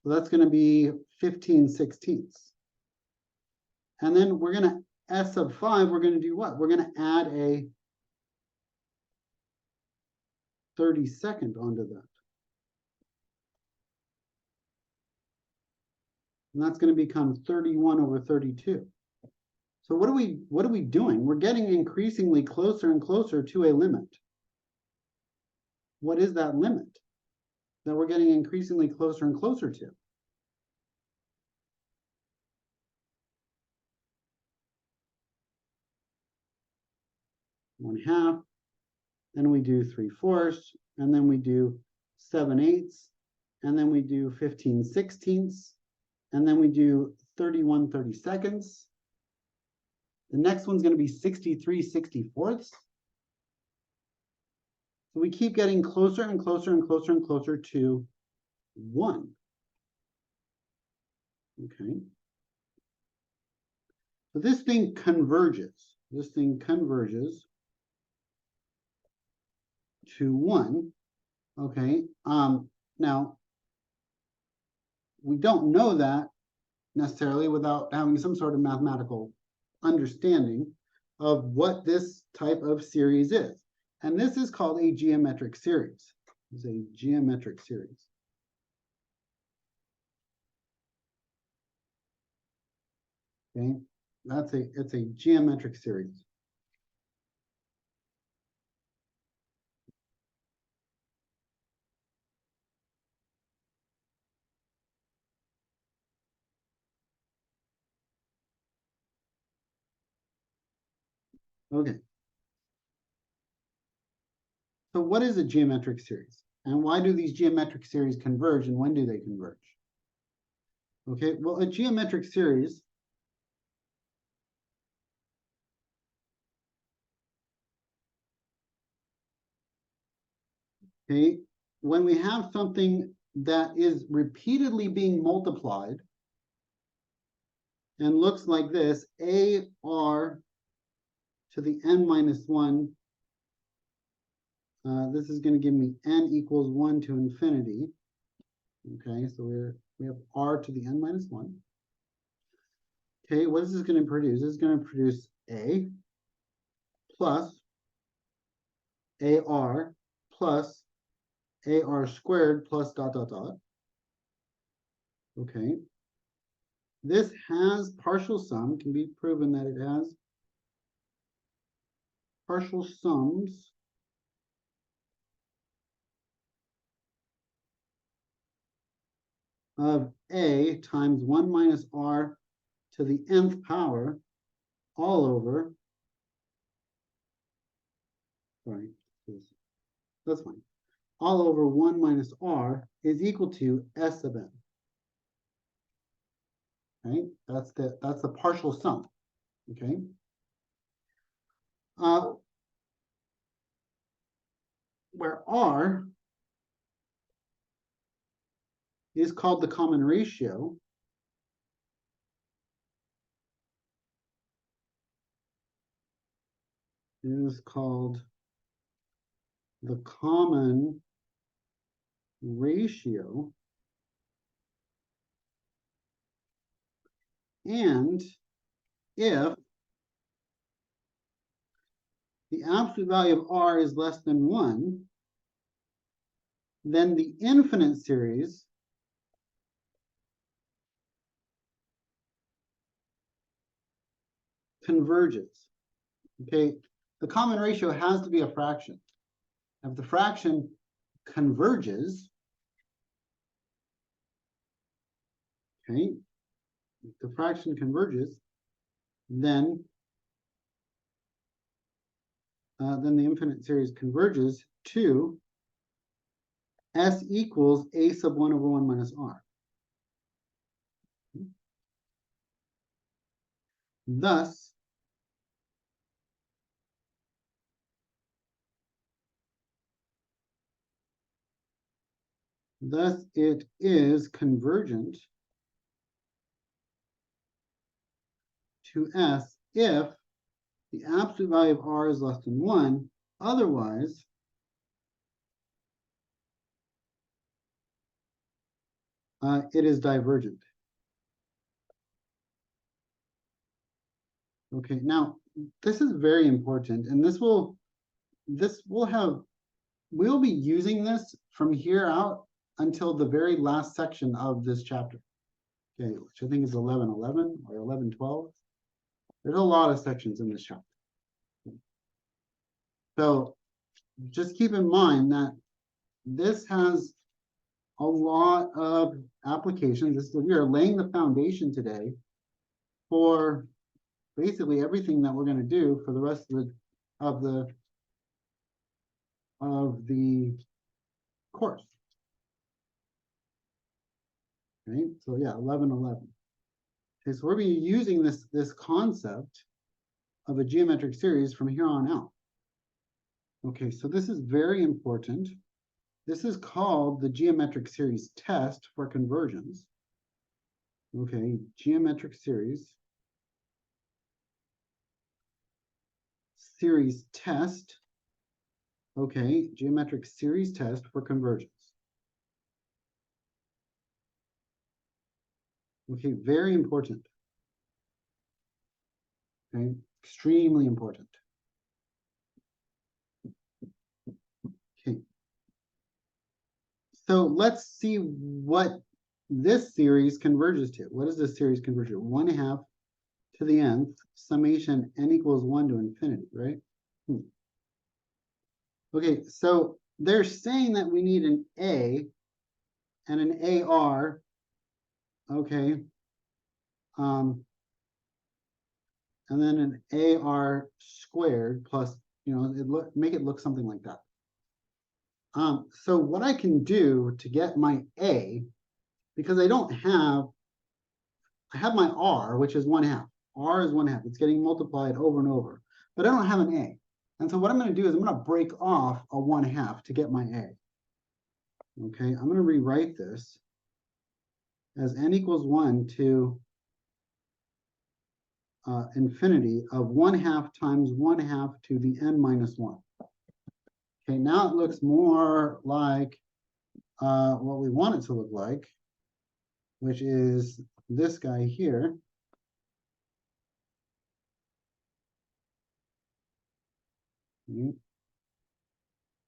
Speaker 1: So that's going to be 15/16. And then we're going to, S sub 5, we're going to do what? We're going to add a 32nd onto that. And that's going to become 31/32. So what are we doing? We're getting increasingly closer and closer to a limit. What is that limit that we're getting increasingly closer and closer to? One half, then we do 3/4, and then we do 7/8, and then we do 15/16, and then we do 31/32. The next one's going to be 63/64. So we keep getting closer and closer and closer and closer to 1. Okay. So this thing converges. This thing converges to 1. Okay. Now, we don't know that necessarily without having some sort of mathematical understanding of what this type of series is. And this is called a geometric series. It's a geometric series. Okay, it's a geometric series. Okay. So what is a geometric series? And why do these geometric series converge, and when do they converge? Okay, well, a geometric series okay, when we have something that is repeatedly being multiplied and looks like this, AR to the n minus 1, this is going to give me n equals 1 to infinity. Okay, so we have r to the n minus 1. Okay, what is this going to produce? This is going to produce a plus ar plus ar squared plus dot dot dot. Okay. This has partial sum, can be proven that it has partial sums of a times 1 minus r to the nth power all over, sorry, that's fine, all over 1 minus r is equal to s of n. Right? That's the partial sum. Okay. Where r is called the common ratio, is called the common ratio, and if the absolute value of r is less than 1, then the infinite series converges. Okay, the common ratio has to be a fraction. If the fraction converges, okay, if the fraction converges, then the infinite series converges to S equals a sub 1 over 1 minus r. Thus, it is convergent to S if the absolute value of r is less than 1. Otherwise, it is divergent. Okay, now this is very important, and we'll be using this from here out until the very last section of this chapter. Okay, which I think is 11:11 or 11:12. There's a lot of sections in this chapter. So just keep in mind that this has a lot of applications. We are laying the foundation today for basically everything that we're going to do for the rest of the course. Okay, so yeah, 11:11. Okay, so we're going to be using this concept of a geometric series from here on out. Okay, so this is very important. This is called the geometric series test for conversions. Okay, geometric series test. Okay, geometric series test for convergence. Okay, very important. Okay, extremely important. Okay. So let's see what this series converges to. What does this series converge to? 1/2 to the nth summation n equals 1 to infinity, right? Okay, so they're saying that we need an A and an AR, okay, and then an AR squared plus, make it look something like that. So what I can do to get my A, because I have my R, which is 1/2. R is 1/2. It's getting multiplied over and over, but I don't have an A. And so what I'm going to do is I'm going to break off a 1/2 to get my A. Okay, I'm going to rewrite this as n equals 1 to infinity of 1/2 times 1/2 to the n minus 1. Okay, now it looks more like what we want it to look like, which is this guy here. Okay.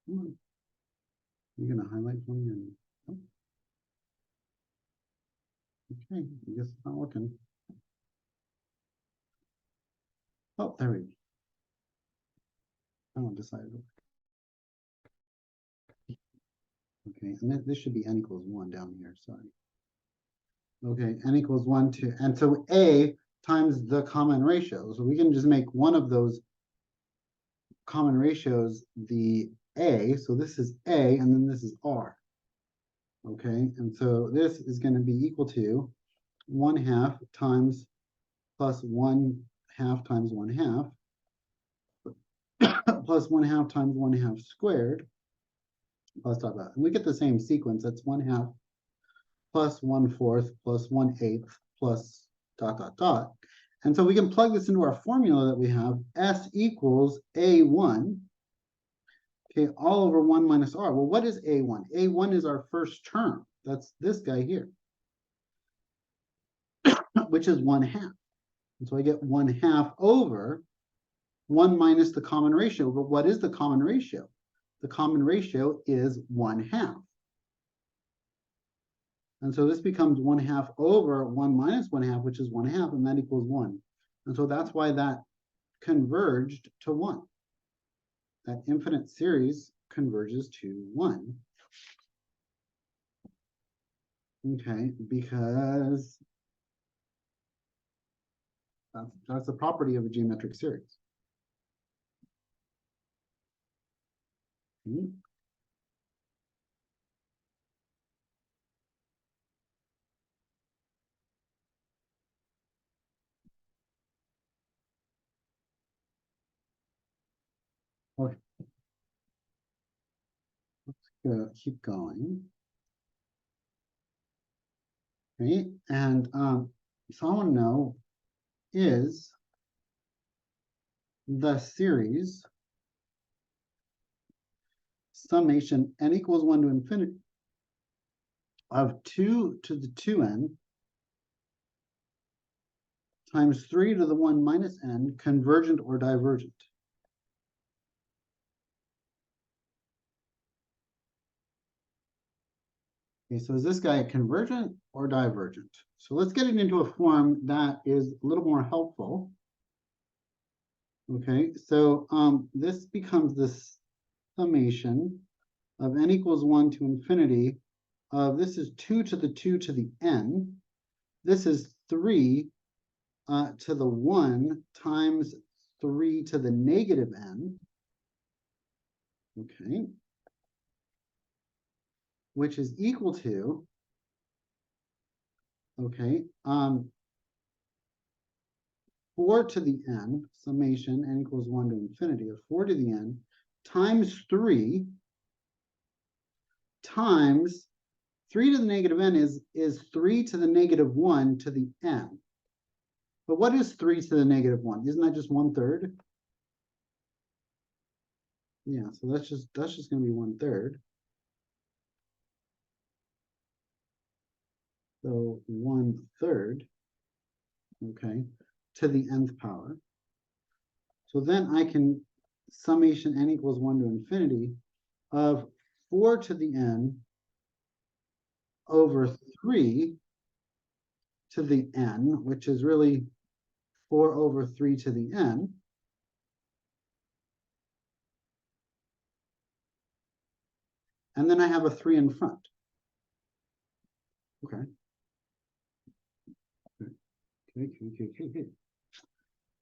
Speaker 1: You're going to highlight for me? Okay, I guess it's not working. Oh, there we go. I don't decide. Okay, and this should be n equals 1 down here, sorry. Okay, n equals 1 to, and so A times the common ratio. So we can just make one of those common ratios the A. So this is A, and then this is R. Okay, and so this is going to be equal to 1/2 times plus 1/2 times 1/2 plus 1/2 times 1/2 squared plus dot dot. And we get the same sequence. That's 1/2 plus 1/4 plus 1/8 plus dot dot dot. And so we can plug this into our formula that we have. S equals A1, okay, all over 1 minus R. Well, what is A1? A1 is our first term. That's this guy here, which is 1/2. And so I get 1/2 over 1 minus the common ratio. But what is the common ratio? The common ratio is 1/2. And so this becomes 1/2 over 1 minus 1/2, which is 1/2, and that equals 1. And so that's why that converged to 1. That infinite series converges to 1. Okay, because that's a property of a geometric series. Okay. Okay. Let's keep going. Okay, and so I want to know, is the series summation n equals 1 to infinity of 2 to the 2n times 3 to the 1 minus n convergent or divergent? Okay, so is this guy convergent or divergent? So let's get it into a form that is a little more helpful. Okay, so this becomes this summation of n equals 1 to infinity of, this is 2 to the 2 to the n. This is 3 to the 1 times 3 to the negative n. Okay, which is equal to, okay, 4 to the n, summation n equals 1 to infinity of 4 to the n times 3 times 3 to the negative n is 3 to the negative 1 to the n. But what is 3 to the negative 1? Isn't that just 1/3? Yeah, so that's just going to be 1/3. So 1/3, okay, to the nth power. So then I can summation n equals 1 to infinity of 4 to the n over 3 to the n, which is really 4 over 3 to the n. And then I have a 3 in front. Okay.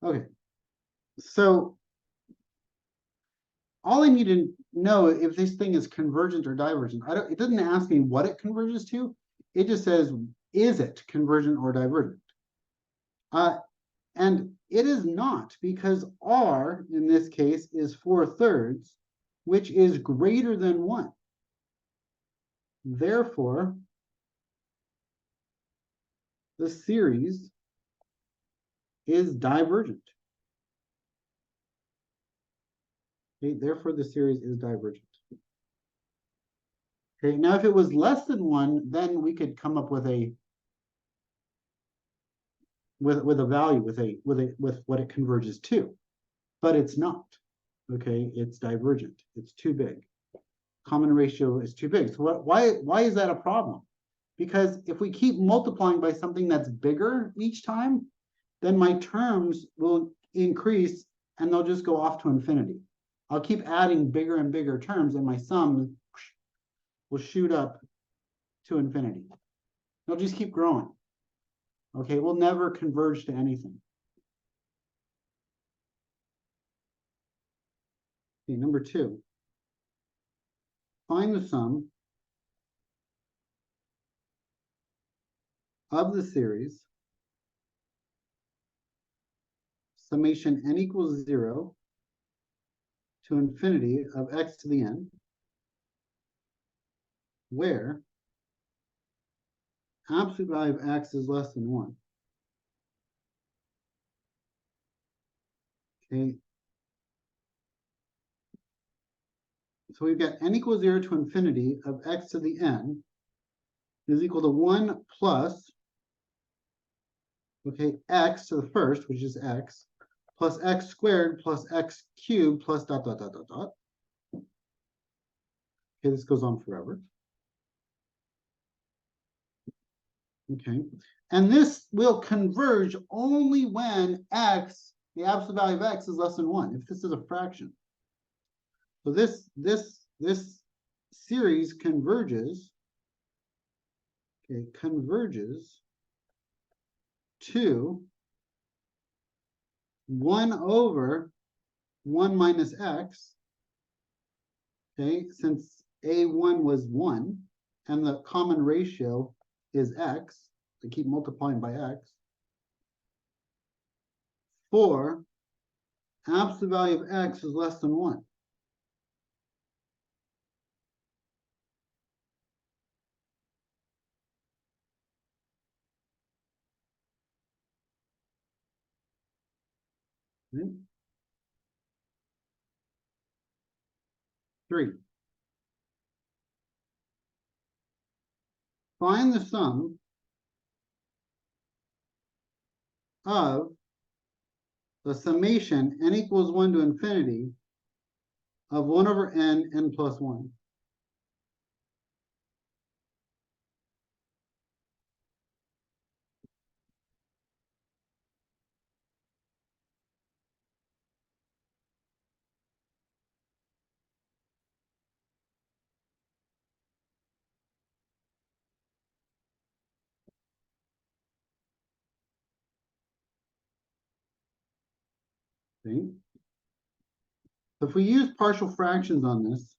Speaker 1: Okay. So all I need to know if this thing is convergent or divergent. It doesn't ask me what it converges to. It just says, is it convergent or divergent? And it is not, because R in this case is 4/3, which is greater than 1. Therefore, the series is divergent. Okay, therefore the series is divergent. Okay, now if it was less than 1, then we could come up with a value, with what it converges to. But it's not. Okay, it's divergent. It's too big. Common ratio is too big. So why is that a problem? Because if we keep multiplying by something that's bigger each time, then my terms will increase and they'll just go off to infinity. I'll keep adding bigger and bigger terms and my sum will shoot up to infinity. They'll just keep growing. Okay, we'll never converge to anything. Okay, number 2. Find the sum of the series summation n equals 0 to infinity of x to the n, where absolute value of x is less than 1. Okay. So we've got n equals 0 to infinity of x to the n is equal to 1 plus, okay, x to the first, which is x, plus x squared plus x cubed plus dot, dot, dot, dot, dot. Okay, this goes on forever. Okay, and this will converge only when x, the absolute value of x, is less than 1, if this is a fraction. So this series converges, okay, converges to 1 over 1 minus x, okay, since a1 was 1, and the common ratio is x, to keep multiplying by x, for absolute value of x is less than 1. Okay. 3. Find the sum of the summation n equals 1 to infinity of 1 over n plus 1. Okay. If we use partial fractions on this,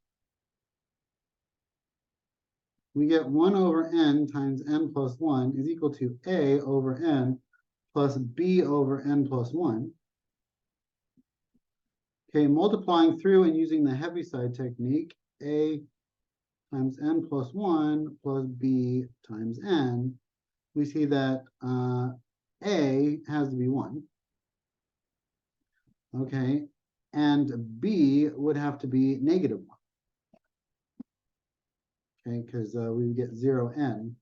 Speaker 1: we get 1 over n times n plus 1 is equal to a over n plus b over n plus 1. Okay, multiplying through and using the Heaviside technique, a times n plus 1 plus b times n, we see that a has to be 1. Okay, and b would have to be negative 1. Okay, because we would get 0n.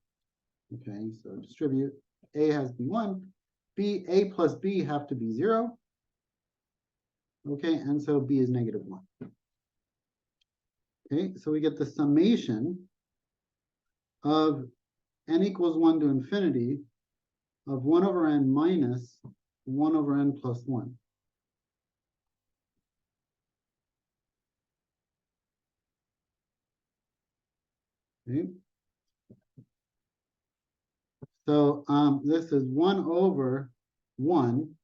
Speaker 1: Okay, so distribute, a has to be 1, b, a plus b have to be 0. Okay, and so b is negative 1. Okay, so we get the summation of n equals 1 to infinity of 1 over n minus 1 over n plus 1. Okay. So this is 1 over 1.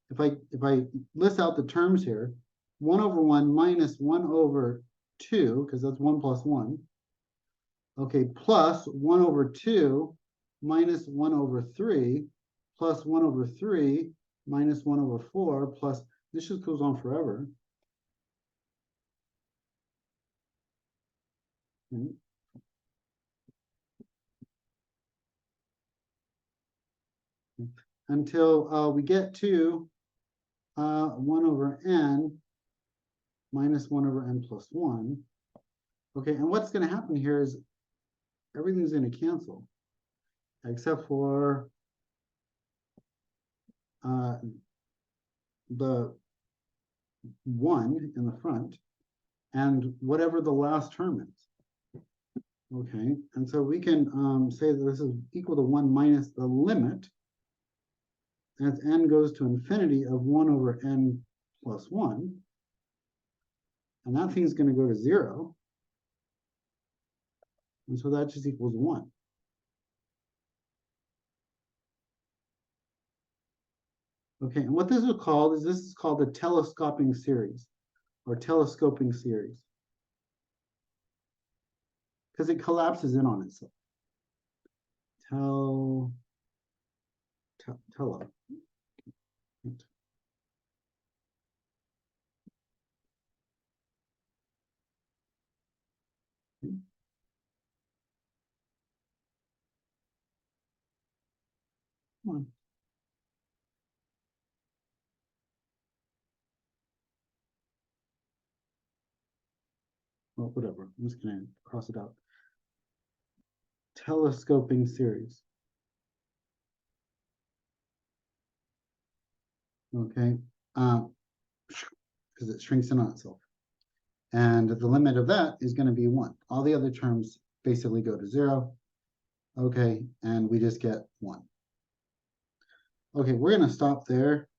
Speaker 1: If I list out the terms here, 1 over 1 minus 1 over 2, because that's 1 plus 1. Okay, plus 1 over 2 minus 1 over 3 plus 1 over 3 minus 1 over 4 plus, this just goes on forever. Okay. Until we get to 1 over n minus 1 over n plus 1. Okay, and what's going to happen here is everything's going to cancel, except for the 1 in the front and whatever the last term is. Okay, and so we can say that this is equal to 1 minus the limit as n goes to infinity of 1 over n plus 1. And that thing's going to go to 0. And so that just equals 1. Okay, and what this is called the telescoping series or telescoping series, because it collapses in on itself. Tele. Come on. Well, whatever. I'm just gonna cross it out. Telescoping series. Okay. because it shrinks in on itself. And the limit of that is going to be 1. All the other terms basically go to 0. Okay, and we just get 1. Okay, we're going to stop there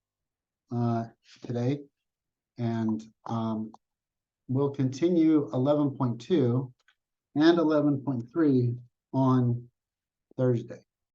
Speaker 1: today, and we'll continue 11.2 and 11.3 on Thursday.